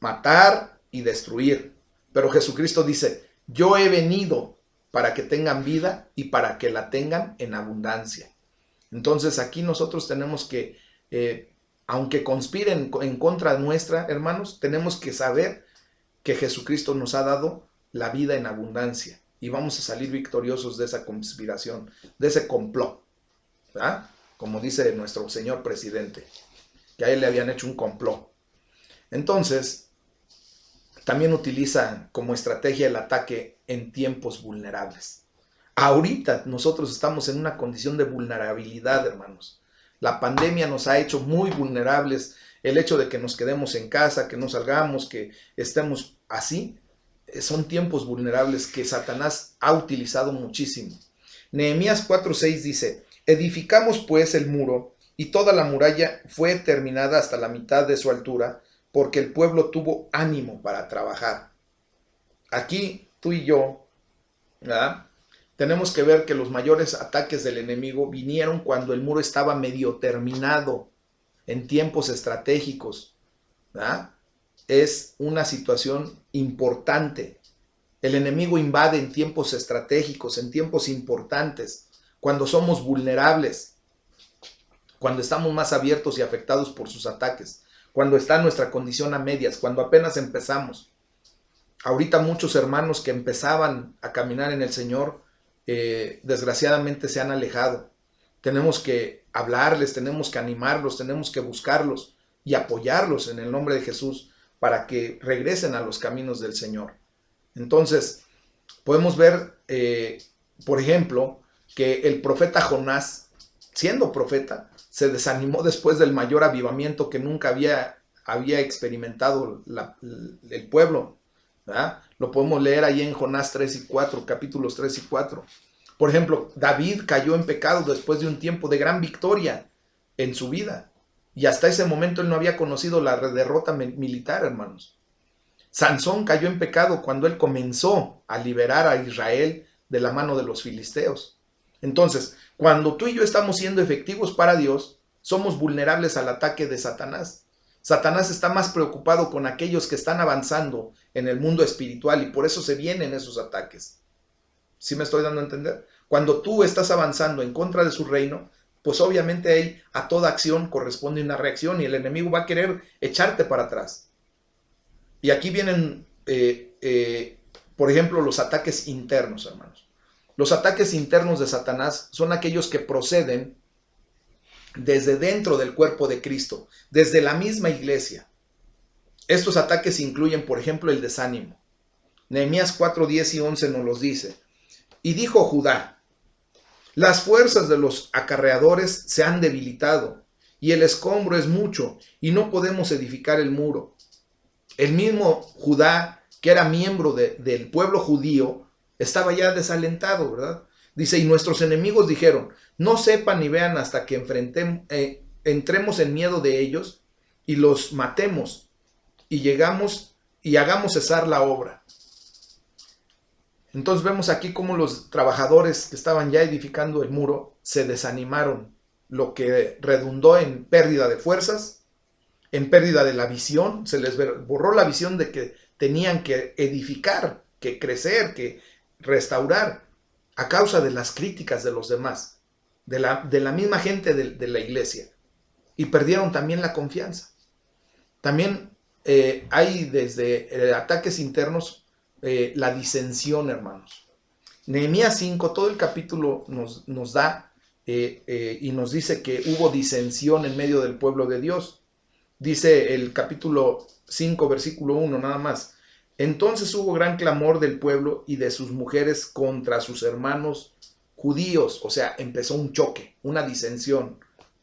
matar y destruir. Pero Jesucristo dice, yo he venido para que tengan vida y para que la tengan en abundancia. Entonces aquí nosotros tenemos que, aunque conspiren en contra nuestra, hermanos, tenemos que saber que Jesucristo nos ha dado la vida en abundancia y vamos a salir victoriosos de esa conspiración, de ese complot, ¿verdad? Como dice nuestro señor presidente, que a él le habían hecho un complot. Entonces, también utiliza como estrategia el ataque en tiempos vulnerables. Ahorita nosotros estamos en una condición de vulnerabilidad, hermanos. La pandemia nos ha hecho muy vulnerables. El hecho de que nos quedemos en casa, que no salgamos, que estemos así, son tiempos vulnerables que Satanás ha utilizado muchísimo. Nehemías 4:6 dice, edificamos pues el muro y toda la muralla fue terminada hasta la mitad de su altura, porque el pueblo tuvo ánimo para trabajar. Aquí tú y yo, ¿verdad?, tenemos que ver que los mayores ataques del enemigo vinieron cuando el muro estaba medio terminado, en tiempos estratégicos, ¿verdad? Es una situación importante. El enemigo invade en tiempos estratégicos, en tiempos importantes, cuando somos vulnerables, cuando estamos más abiertos y afectados por sus ataques, cuando está nuestra condición a medias, cuando apenas empezamos. Ahorita muchos hermanos que empezaban a caminar en el Señor, desgraciadamente se han alejado. Tenemos que hablarles, tenemos que animarlos, tenemos que buscarlos y apoyarlos en el nombre de Jesús para que regresen a los caminos del Señor. Entonces, podemos ver, por ejemplo, que el profeta Jonás, siendo profeta, se desanimó después del mayor avivamiento que nunca había experimentado el pueblo, ¿verdad? Lo podemos leer ahí en Jonás 3 y 4, capítulos 3 y 4. Por ejemplo, David cayó en pecado después de un tiempo de gran victoria en su vida. Y hasta ese momento él no había conocido la derrota militar, hermanos. Sansón cayó en pecado cuando él comenzó a liberar a Israel de la mano de los filisteos. Entonces, cuando tú y yo estamos siendo efectivos para Dios, somos vulnerables al ataque de Satanás. Satanás está más preocupado con aquellos que están avanzando en el mundo espiritual y por eso se vienen esos ataques. ¿Sí me estoy dando a entender? Cuando tú estás avanzando en contra de su reino, pues obviamente ahí a toda acción corresponde una reacción y el enemigo va a querer echarte para atrás. Y aquí vienen, por ejemplo, los ataques internos, hermanos. Los ataques internos de Satanás son aquellos que proceden desde dentro del cuerpo de Cristo, desde la misma iglesia. Estos ataques incluyen, por ejemplo, el desánimo. Nehemías 4, 10 y 11 nos los dice. Y dijo Judá, las fuerzas de los acarreadores se han debilitado y el escombro es mucho, y no podemos edificar el muro. El mismo Judá, que era miembro del pueblo judío, estaba ya desalentado, ¿verdad? Dice, y nuestros enemigos dijeron, no sepan ni vean hasta que entremos en miedo de ellos y los matemos y llegamos y hagamos cesar la obra. Entonces vemos aquí cómo los trabajadores que estaban ya edificando el muro se desanimaron, lo que redundó en pérdida de fuerzas, en pérdida de la visión. Se les borró la visión de que tenían que edificar, que crecer, que restaurar, a causa de las críticas de los demás, de la misma gente de la iglesia, y perdieron también la confianza. También hay desde ataques internos, la disensión, hermanos. Nehemías 5, todo el capítulo nos da y nos dice que hubo disensión en medio del pueblo de Dios. Dice el capítulo 5, versículo 1 nada más. Entonces hubo gran clamor del pueblo y de sus mujeres contra sus hermanos judíos. O sea, empezó un choque, una disensión,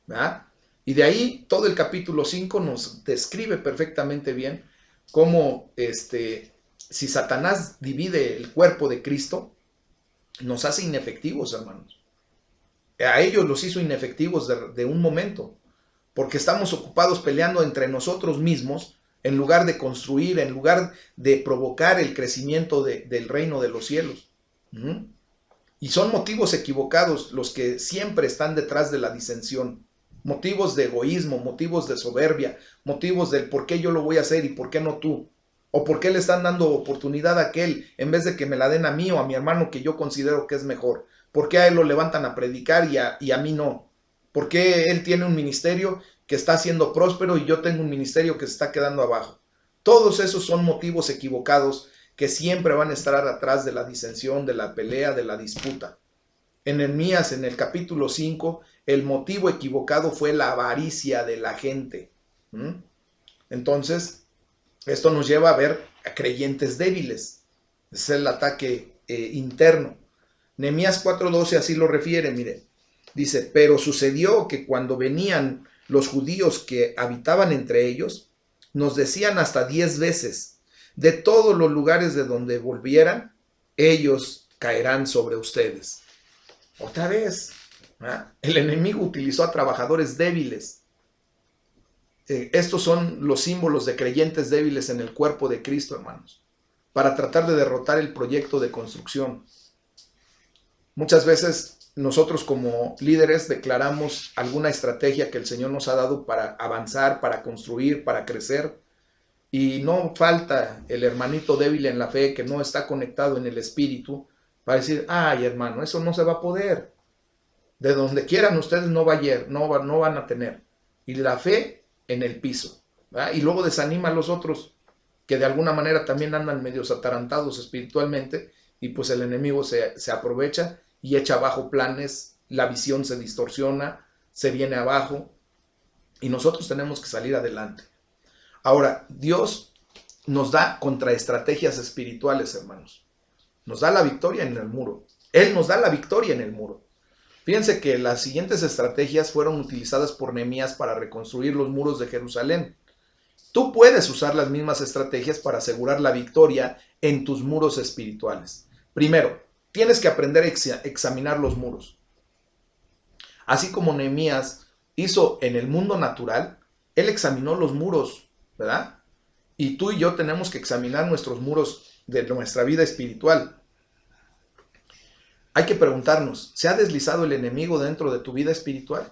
¿verdad? Y de ahí todo el capítulo 5 nos describe perfectamente bien cómo si Satanás divide el cuerpo de Cristo, nos hace inefectivos, hermanos. A ellos los hizo inefectivos de un momento, porque estamos ocupados peleando entre nosotros mismos, en lugar de construir, en lugar de provocar el crecimiento del reino de los cielos. Y son motivos equivocados los que siempre están detrás de la disensión. Motivos de egoísmo, motivos de soberbia, motivos del por qué yo lo voy a hacer y por qué no tú. O por qué le están dando oportunidad a aquel en vez de que me la den a mí o a mi hermano que yo considero que es mejor. ¿Por qué a él lo levantan a predicar y a mí no? ¿Por qué él tiene un ministerio que está siendo próspero y yo tengo un ministerio que se está quedando abajo? Todos esos son motivos equivocados que siempre van a estar atrás de la disensión, de la pelea, de la disputa. En Nehemías, en el capítulo 5, el motivo equivocado fue la avaricia de la gente. Entonces, esto nos lleva a ver a creyentes débiles. Es el ataque interno. Nehemías 4:12 así lo refiere, mire. Dice, pero sucedió que cuando venían los judíos que habitaban entre ellos, nos decían hasta 10 veces, de todos los lugares de donde volvieran, ellos caerán sobre ustedes. Otra vez, el enemigo utilizó a trabajadores débiles. Estos son los símbolos de creyentes débiles en el cuerpo de Cristo, hermanos, para tratar de derrotar el proyecto de construcción. Muchas veces nosotros como líderes declaramos alguna estrategia que el Señor nos ha dado para avanzar, para construir, para crecer, y no falta el hermanito débil en la fe que no está conectado en el espíritu para decir, ay hermano, eso no se va a poder. De donde quieran ustedes no van a tener. Y la fe en el piso, ¿verdad? Y luego desanima a los otros que de alguna manera también andan medios atarantados espiritualmente, y pues el enemigo se aprovecha y echa abajo planes, la visión se distorsiona, se viene abajo, y nosotros tenemos que salir adelante. Ahora, Dios nos da contraestrategias espirituales, hermanos. Nos da la victoria en el muro. Él nos da la victoria en el muro. Fíjense que las siguientes estrategias fueron utilizadas por Nehemías para reconstruir los muros de Jerusalén. Tú puedes usar las mismas estrategias para asegurar la victoria en tus muros espirituales. Primero, tienes que aprender a examinar los muros. Así como Nehemías hizo en el mundo natural, él examinó los muros, ¿verdad? Y tú y yo tenemos que examinar nuestros muros de nuestra vida espiritual. Hay que preguntarnos, ¿se ha deslizado el enemigo dentro de tu vida espiritual?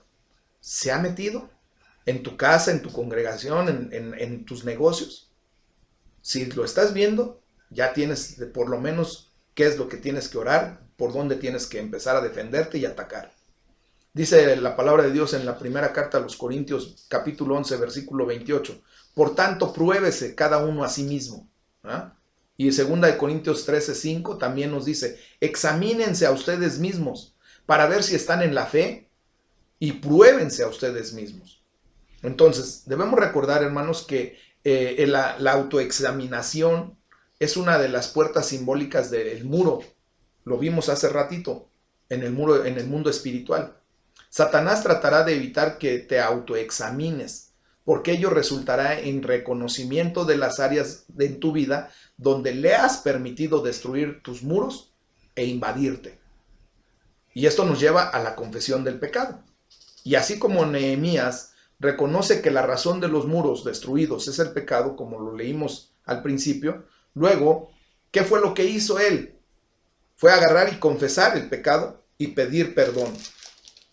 ¿Se ha metido en tu casa, en tu congregación, en tus negocios? Si lo estás viendo, ya tienes por lo menos qué es lo que tienes que orar, por dónde tienes que empezar a defenderte y atacar. Dice la palabra de Dios en la primera carta a los Corintios, capítulo 11, versículo 28. Por tanto, pruébese cada uno a sí mismo. Y en 2 Corintios 13:5 también nos dice, examínense a ustedes mismos para ver si están en la fe y pruébense a ustedes mismos. Entonces, debemos recordar, hermanos, que la autoexaminación es una de las puertas simbólicas del muro. Lo vimos hace ratito en el mundo espiritual. Satanás tratará de evitar que te autoexamines, porque ello resultará en reconocimiento de las áreas en tu vida donde le has permitido destruir tus muros e invadirte. Y esto nos lleva a la confesión del pecado. Y así como Nehemías reconoce que la razón de los muros destruidos es el pecado, como lo leímos al principio, luego, ¿qué fue lo que hizo él? Fue agarrar y confesar el pecado y pedir perdón.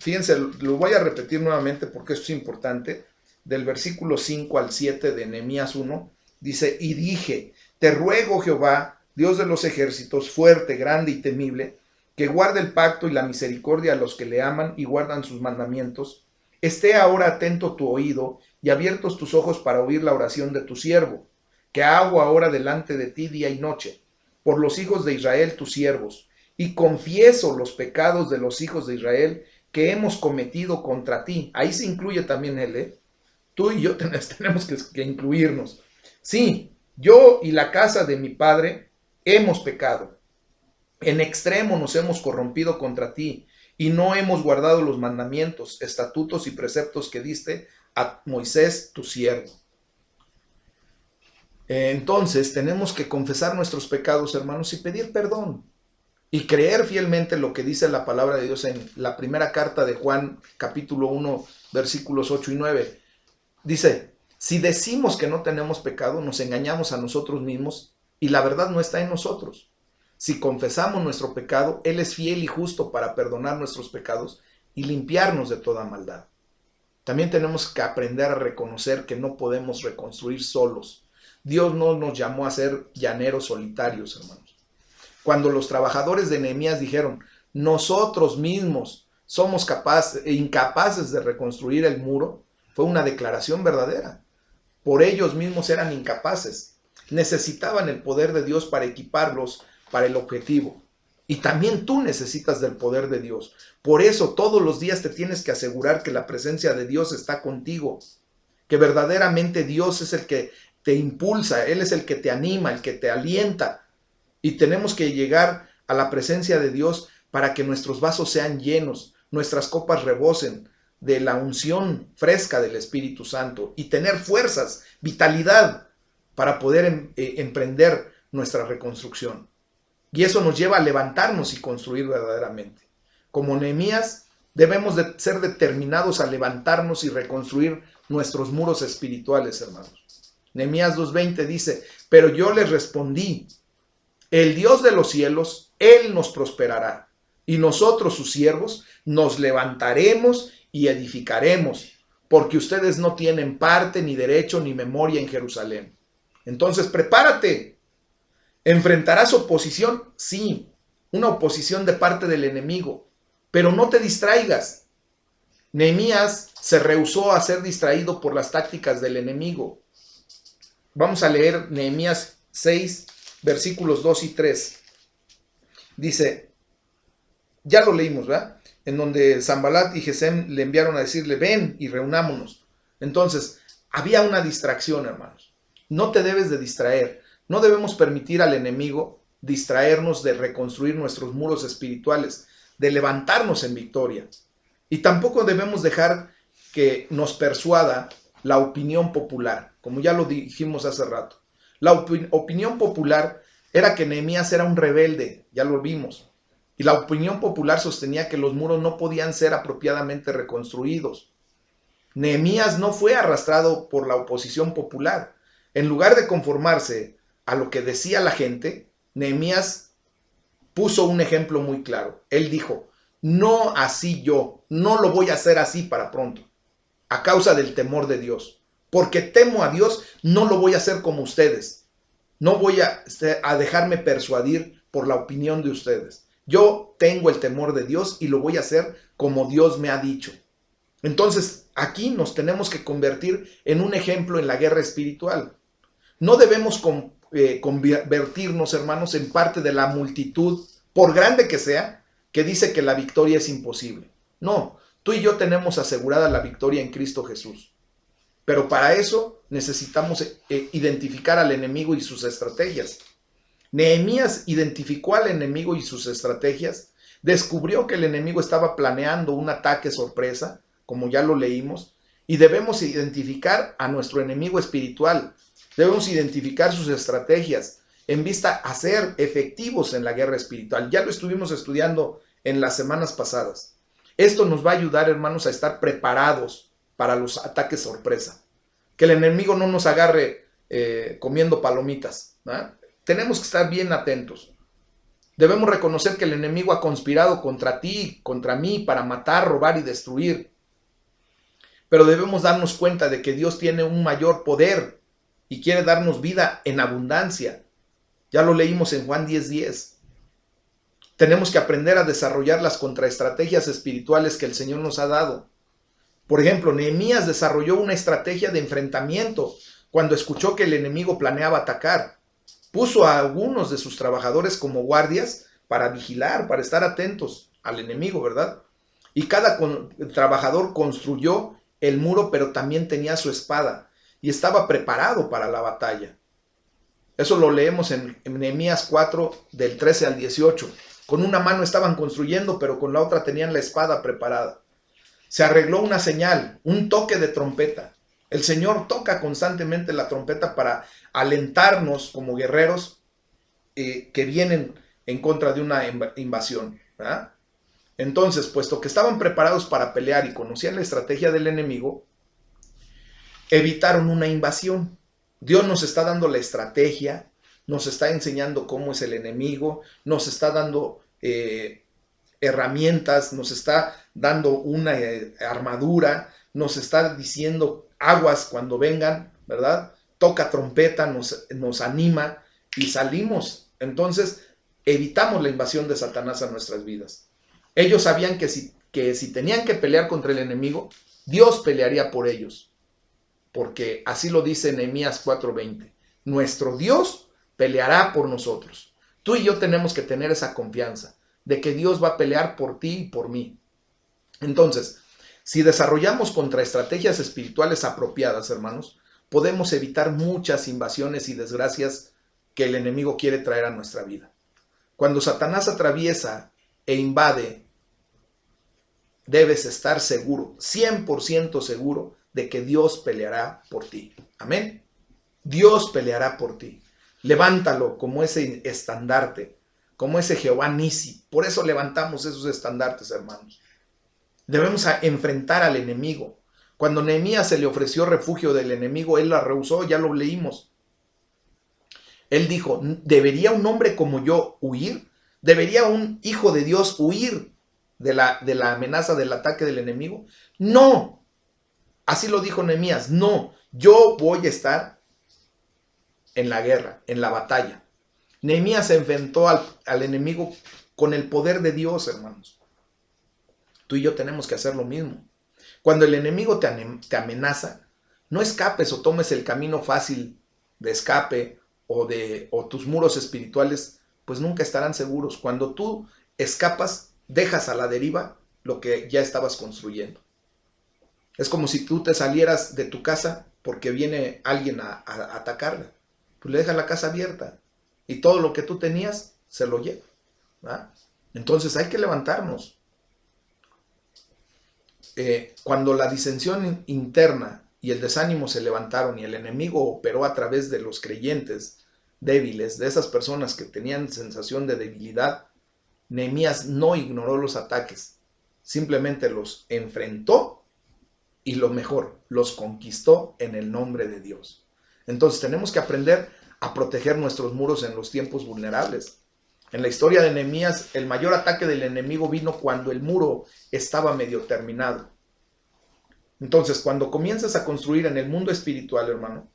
Fíjense, lo voy a repetir nuevamente porque esto es importante. Del versículo 5 al 7 de Nehemías 1, dice, y dije, te ruego Jehová, Dios de los ejércitos, fuerte, grande y temible, que guarde el pacto y la misericordia a los que le aman y guardan sus mandamientos. Esté ahora atento tu oído y abiertos tus ojos para oír la oración de tu siervo, que hago ahora delante de ti día y noche, por los hijos de Israel tus siervos, y confieso los pecados de los hijos de Israel que hemos cometido contra ti. Ahí se incluye también él, Tú y yo tenemos que incluirnos. Sí, yo y la casa de mi padre hemos pecado. En extremo nos hemos corrompido contra ti y no hemos guardado los mandamientos, estatutos y preceptos que diste a Moisés, tu siervo. Entonces tenemos que confesar nuestros pecados, hermanos, y pedir perdón. Y creer fielmente lo que dice la palabra de Dios en la primera carta de Juan, capítulo 1, versículos 8 y 9. Dice, si decimos que no tenemos pecado, nos engañamos a nosotros mismos y la verdad no está en nosotros. Si confesamos nuestro pecado, Él es fiel y justo para perdonar nuestros pecados y limpiarnos de toda maldad. También tenemos que aprender a reconocer que no podemos reconstruir solos. Dios no nos llamó a ser llaneros solitarios, hermanos. Cuando los trabajadores de Nehemías dijeron, nosotros mismos somos incapaces de reconstruir el muro, fue una declaración verdadera. Por ellos mismos eran incapaces. Necesitaban el poder de Dios para equiparlos para el objetivo. Y también tú necesitas del poder de Dios. Por eso todos los días te tienes que asegurar que la presencia de Dios está contigo. Que verdaderamente Dios es el que te impulsa, Él es el que te anima, el que te alienta. Y tenemos que llegar a la presencia de Dios para que nuestros vasos sean llenos, nuestras copas rebosen de la unción fresca del Espíritu Santo y tener fuerzas, vitalidad para poder emprender nuestra reconstrucción. Y eso nos lleva a levantarnos y construir verdaderamente. Como Nehemías, debemos de ser determinados a levantarnos y reconstruir nuestros muros espirituales, hermanos. Nehemías 2:20 dice, pero yo les respondí, el Dios de los cielos, Él nos prosperará, y nosotros, sus siervos, nos levantaremos y edificaremos, porque ustedes no tienen parte, ni derecho, ni memoria en Jerusalén. Entonces, prepárate. ¿Enfrentarás oposición? Sí, una oposición de parte del enemigo, pero no te distraigas. Nehemías se rehusó a ser distraído por las tácticas del enemigo. Vamos a leer Nehemías 6, versículos 2 y 3. Dice, ya lo leímos, ¿verdad? En donde Sanbalat y Gesem le enviaron a decirle, ven y reunámonos. Entonces, había una distracción, hermanos. No te debes de distraer. No debemos permitir al enemigo distraernos de reconstruir nuestros muros espirituales, de levantarnos en victoria. Y tampoco debemos dejar que nos persuada la opinión popular, como ya lo dijimos hace rato. La opinión popular era que Nehemías era un rebelde, ya lo vimos. Y la opinión popular sostenía que los muros no podían ser apropiadamente reconstruidos. Nehemías no fue arrastrado por la oposición popular. En lugar de conformarse a lo que decía la gente, Nehemías puso un ejemplo muy claro. Él dijo, no así yo, no lo voy a hacer así para pronto, a causa del temor de Dios. Porque temo a Dios, no lo voy a hacer como ustedes. No voy a dejarme persuadir por la opinión de ustedes. Yo tengo el temor de Dios y lo voy a hacer como Dios me ha dicho. Entonces, aquí nos tenemos que convertir en un ejemplo en la guerra espiritual. No debemos convertirnos, hermanos, en parte de la multitud, por grande que sea, que dice que la victoria es imposible. No, tú y yo tenemos asegurada la victoria en Cristo Jesús. Pero para eso necesitamos identificar al enemigo y sus estrategias. Nehemías identificó al enemigo y sus estrategias descubrió que el enemigo estaba planeando un ataque sorpresa, como ya lo leímos, y debemos identificar a nuestro enemigo espiritual. Debemos identificar sus estrategias en vista a ser efectivos en la guerra espiritual. Ya lo estuvimos estudiando en las semanas pasadas. Esto nos va a ayudar, hermanos, a estar preparados para los ataques sorpresa. Que el enemigo no nos agarre comiendo palomitas, ¿no? Tenemos que estar bien atentos. Debemos reconocer que el enemigo ha conspirado contra ti, contra mí, para matar, robar y destruir. Pero debemos darnos cuenta de que Dios tiene un mayor poder y quiere darnos vida en abundancia. Ya lo leímos en Juan 10:10. Tenemos que aprender a desarrollar las contraestrategias espirituales que el Señor nos ha dado. Por ejemplo, Nehemías desarrolló una estrategia de enfrentamiento cuando escuchó que el enemigo planeaba atacar. Puso a algunos de sus trabajadores como guardias para vigilar, para estar atentos al enemigo, ¿verdad? Y cada trabajador construyó el muro, pero también tenía su espada y estaba preparado para la batalla. Eso lo leemos en Nehemías 4, del 13 al 18. Con una mano estaban construyendo, pero con la otra tenían la espada preparada. Se arregló una señal, un toque de trompeta. El Señor toca constantemente la trompeta para alentarnos como guerreros que vienen en contra de una invasión, ¿verdad? Entonces, puesto que estaban preparados para pelear y conocían la estrategia del enemigo, evitaron una invasión. Dios nos está dando la estrategia, nos está enseñando cómo es el enemigo, nos está dando herramientas, nos está dando una armadura, nos está diciendo aguas cuando vengan, ¿verdad? Toca trompeta, nos anima y salimos. Entonces, evitamos la invasión de Satanás a nuestras vidas. Ellos sabían que si tenían que pelear contra el enemigo, Dios pelearía por ellos. Porque así lo dice Nehemías 4:20. Nuestro Dios peleará por nosotros. Tú y yo tenemos que tener esa confianza de que Dios va a pelear por ti y por mí. Entonces, si desarrollamos contraestrategias espirituales apropiadas, hermanos, podemos evitar muchas invasiones y desgracias que el enemigo quiere traer a nuestra vida. Cuando Satanás atraviesa e invade, debes estar seguro, 100% seguro, de que Dios peleará por ti. Amén. Dios peleará por ti. Levántalo como ese estandarte, como ese Jehová Nisi. Por eso levantamos esos estandartes, hermanos. Debemos enfrentar al enemigo. Cuando Nehemías se le ofreció refugio del enemigo, él la rehusó, ya lo leímos. Él dijo, ¿debería un hombre como yo huir? ¿Debería un hijo de Dios huir de la amenaza del ataque del enemigo? No. Así lo dijo Nehemías, no, yo voy a estar en la guerra, en la batalla. Nehemías se enfrentó al enemigo con el poder de Dios, hermanos. Tú y yo tenemos que hacer lo mismo. Cuando el enemigo te amenaza, no escapes o tomes el camino fácil de escape o tus muros espirituales, pues nunca estarán seguros. Cuando tú escapas, dejas a la deriva lo que ya estabas construyendo. Es como si tú te salieras de tu casa porque viene alguien a atacarla. Pues le dejas la casa abierta y todo lo que tú tenías se lo lleva, ¿verdad? Entonces hay que levantarnos. Cuando la disensión interna y el desánimo se levantaron y el enemigo operó a través de los creyentes débiles, de esas personas que tenían sensación de debilidad, Nehemías no ignoró los ataques, simplemente los enfrentó. Y lo mejor, los conquistó en el nombre de Dios. Entonces tenemos que aprender a proteger nuestros muros en los tiempos vulnerables. En la historia de Nehemías, el mayor ataque del enemigo vino cuando el muro estaba medio terminado. Entonces, cuando comienzas a construir en el mundo espiritual, hermano,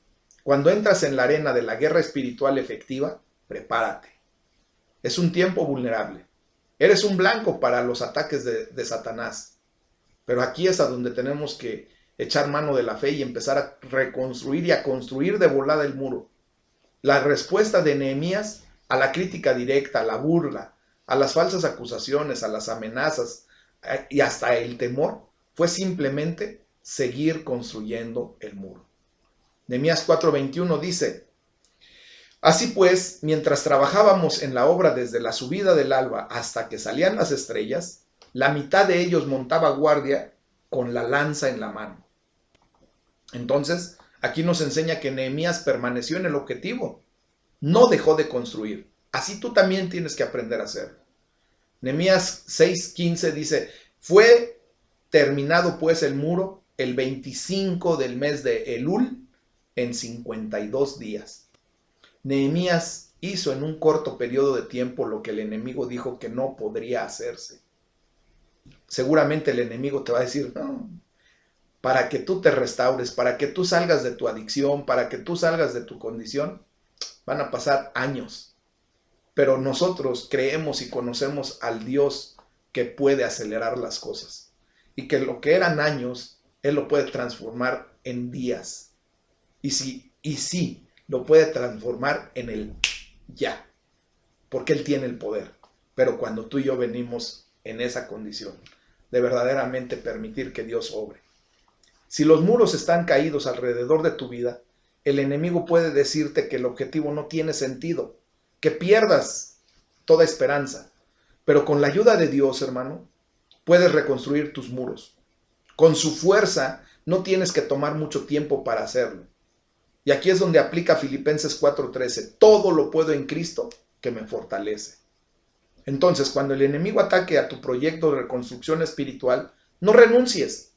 cuando entras en la arena de la guerra espiritual efectiva, prepárate. Es un tiempo vulnerable. Eres un blanco para los ataques de Satanás. Pero aquí es a donde tenemos que echar mano de la fe y empezar a reconstruir y a construir de volada el muro. La respuesta de Nehemías a la crítica directa, a la burla, a las falsas acusaciones, a las amenazas y hasta el temor fue simplemente seguir construyendo el muro. Nehemías 4:21 dice, Así pues, mientras trabajábamos en la obra desde la subida del alba hasta que salían las estrellas, la mitad de ellos montaba guardia con la lanza en la mano. Entonces, aquí nos enseña que Nehemías permaneció en el objetivo, no dejó de construir. Así tú también tienes que aprender a hacerlo. Nehemías 6:15 dice, fue terminado pues el muro el 25 del mes de Elul en 52 días. Nehemías hizo en un corto periodo de tiempo lo que el enemigo dijo que no podría hacerse. Seguramente el enemigo te va a decir, no, para que tú te restaures, para que tú salgas de tu adicción, para que tú salgas de tu condición, van a pasar años. Pero nosotros creemos y conocemos al Dios que puede acelerar las cosas. Y que lo que eran años, Él lo puede transformar en días. Y sí, lo puede transformar en el ya. Porque Él tiene el poder. Pero cuando tú y yo venimos en esa condición de verdaderamente permitir que Dios obre. Si los muros están caídos alrededor de tu vida, el enemigo puede decirte que el objetivo no tiene sentido, que pierdas toda esperanza. Pero con la ayuda de Dios, hermano, puedes reconstruir tus muros. Con su fuerza no tienes que tomar mucho tiempo para hacerlo. Y aquí es donde aplica Filipenses 4:13. Todo lo puedo en Cristo que me fortalece. Entonces, cuando el enemigo ataque a tu proyecto de reconstrucción espiritual, no renuncies.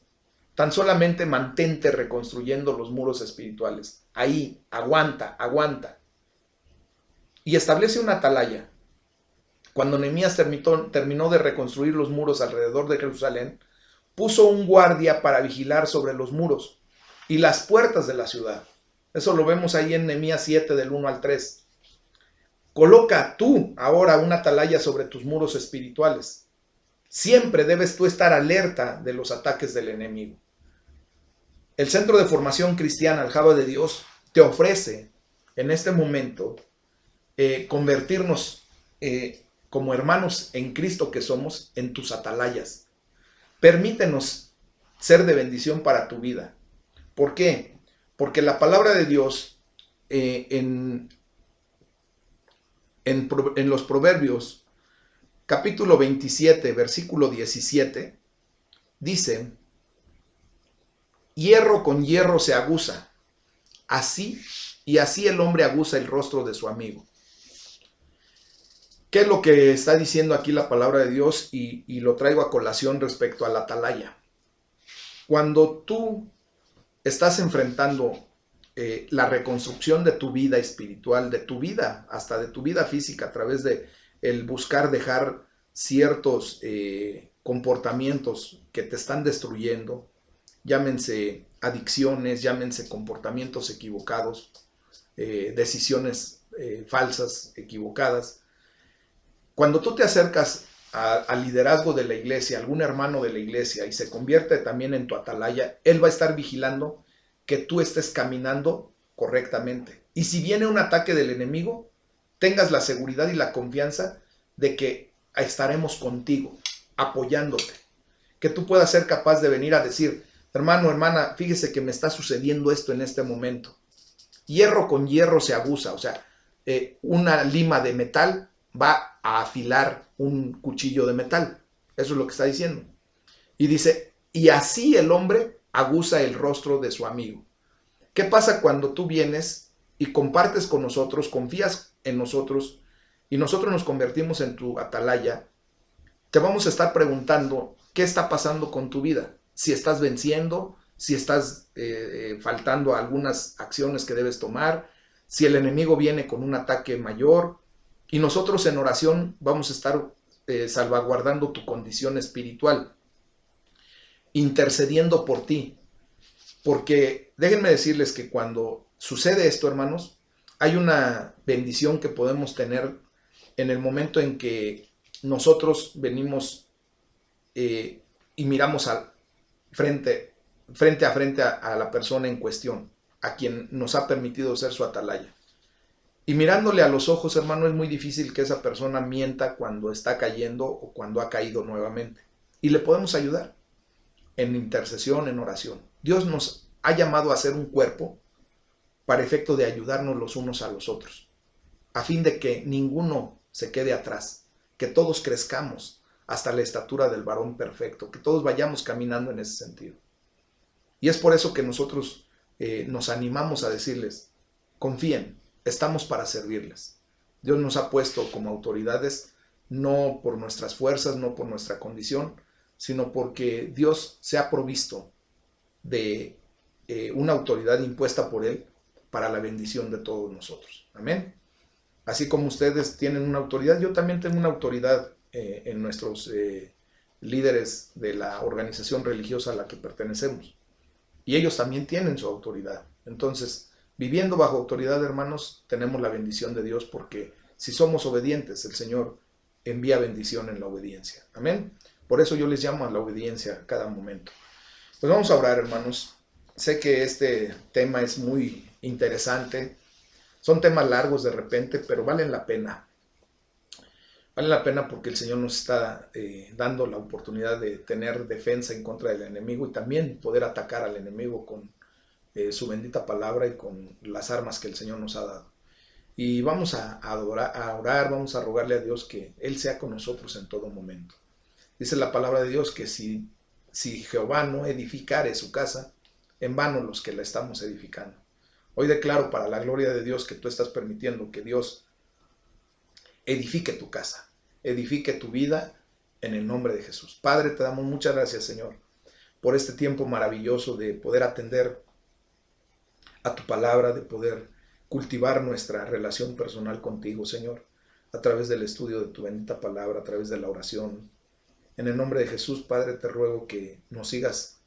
Tan solamente mantente reconstruyendo los muros espirituales. Ahí, aguanta. Y establece una atalaya. Cuando Nehemías terminó de reconstruir los muros alrededor de Jerusalén, puso un guardia para vigilar sobre los muros y las puertas de la ciudad. Eso lo vemos ahí en Nehemías 7 del 1 al 3. Coloca tú ahora una atalaya sobre tus muros espirituales. Siempre debes tú estar alerta de los ataques del enemigo. El Centro de Formación Cristiana Aljaba de Dios te ofrece en este momento convertirnos como hermanos en Cristo que somos en tus atalayas. Permítenos ser de bendición para tu vida. ¿Por qué? Porque la palabra de Dios en los Proverbios, capítulo 27, versículo 17, dice, hierro con hierro se aguza, así el hombre aguza el rostro de su amigo. ¿Qué es lo que está diciendo aquí la palabra de Dios? Y lo traigo a colación respecto a la atalaya. Cuando tú estás enfrentando la reconstrucción de tu vida espiritual, de tu vida, hasta de tu vida física, a través de el buscar dejar ciertos comportamientos que te están destruyendo, llámense adicciones, llámense comportamientos equivocados, decisiones falsas, equivocadas. Cuando tú te acercas al liderazgo de la iglesia, algún hermano de la iglesia, y se convierte también en tu atalaya, él va a estar vigilando que tú estés caminando correctamente. Y si viene un ataque del enemigo, tengas la seguridad y la confianza de que estaremos contigo, apoyándote. Que tú puedas ser capaz de venir a decir, hermano, hermana, fíjese que me está sucediendo esto en este momento. Hierro con hierro se aguza, o sea, una lima de metal va a afilar un cuchillo de metal. Eso es lo que está diciendo. Y dice, y así el hombre aguza el rostro de su amigo. ¿Qué pasa cuando tú vienes y compartes con nosotros, confías en nosotros y nosotros nos convertimos en tu atalaya? Te vamos a estar preguntando qué está pasando con tu vida. Si estás venciendo, si estás faltando a algunas acciones que debes tomar, si el enemigo viene con un ataque mayor. Y nosotros en oración vamos a estar salvaguardando tu condición espiritual, intercediendo por ti. Porque déjenme decirles que cuando sucede esto, hermanos, hay una bendición que podemos tener en el momento en que nosotros venimos y miramos frente a frente a la persona en cuestión, a quien nos ha permitido ser su atalaya. Y mirándole a los ojos, hermano, es muy difícil que esa persona mienta cuando está cayendo o cuando ha caído nuevamente. Y le podemos ayudar en intercesión, en oración. Dios nos ha llamado a ser un cuerpo para efecto de ayudarnos los unos a los otros. a fin de que ninguno se quede atrás, que todos crezcamos hasta la estatura del varón perfecto, que todos vayamos caminando en ese sentido. Y es por eso que nosotros nos animamos a decirles, confíen, estamos para servirles. Dios nos ha puesto como autoridades, no por nuestras fuerzas, no por nuestra condición, sino porque Dios se ha provisto de una autoridad impuesta por Él para la bendición de todos nosotros. Amén. Así como ustedes tienen una autoridad, yo también tengo una autoridad en nuestros líderes de la organización religiosa a la que pertenecemos. Y ellos también tienen su autoridad. Entonces, viviendo bajo autoridad, hermanos, tenemos la bendición de Dios, porque si somos obedientes, el Señor envía bendición en la obediencia. Amén. Por eso yo les llamo a la obediencia a cada momento. Pues vamos a orar, hermanos. Sé que este tema es muy interesante. Son temas largos de repente, pero valen la pena. Vale la pena porque el Señor nos está dando la oportunidad de tener defensa en contra del enemigo y también poder atacar al enemigo con su bendita palabra y con las armas que el Señor nos ha dado. Y vamos a orar, vamos a rogarle a Dios que Él sea con nosotros en todo momento. Dice la palabra de Dios que si Jehová no edificare su casa, en vano los que la estamos edificando. Hoy declaro para la gloria de Dios que tú estás permitiendo que Dios edifique tu casa, edifique tu vida en el nombre de Jesús. Padre, te damos muchas gracias, Señor, por este tiempo maravilloso de poder atender a tu palabra, de poder cultivar nuestra relación personal contigo, Señor, a través del estudio de tu bendita palabra, a través de la oración. En el nombre de Jesús, Padre, te ruego que nos sigas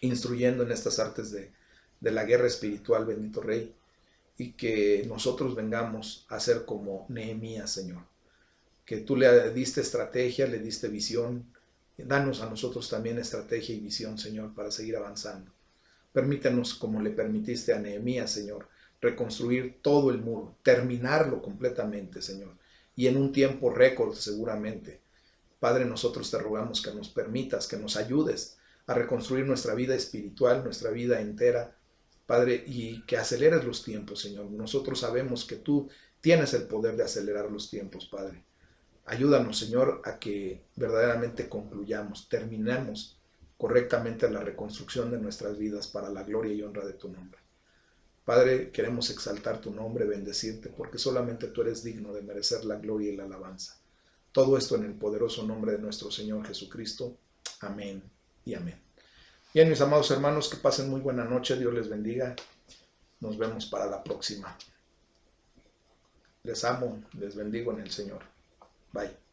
instruyendo en estas artes de la guerra espiritual, bendito Rey, y que nosotros vengamos a ser como Nehemías, Señor, que tú le diste estrategia, le diste visión. Danos a nosotros también estrategia y visión, Señor, para seguir avanzando. Permítanos, como le permitiste a Nehemías, Señor, reconstruir todo el muro, terminarlo completamente, Señor, y en un tiempo récord seguramente. Padre, nosotros te rogamos que nos permitas, que nos ayudes a reconstruir nuestra vida espiritual, nuestra vida entera, Padre, y que aceleres los tiempos, Señor. Nosotros sabemos que tú tienes el poder de acelerar los tiempos, Padre. Ayúdanos, Señor, a que verdaderamente concluyamos, terminemos correctamente la reconstrucción de nuestras vidas para la gloria y honra de tu nombre. Padre, queremos exaltar tu nombre, bendecirte, porque solamente tú eres digno de merecer la gloria y la alabanza. Todo esto en el poderoso nombre de nuestro Señor Jesucristo. Amén y amén. Bien, mis amados hermanos, que pasen muy buena noche. Dios les bendiga. Nos vemos para la próxima. Les amo, les bendigo en el Señor. Bye.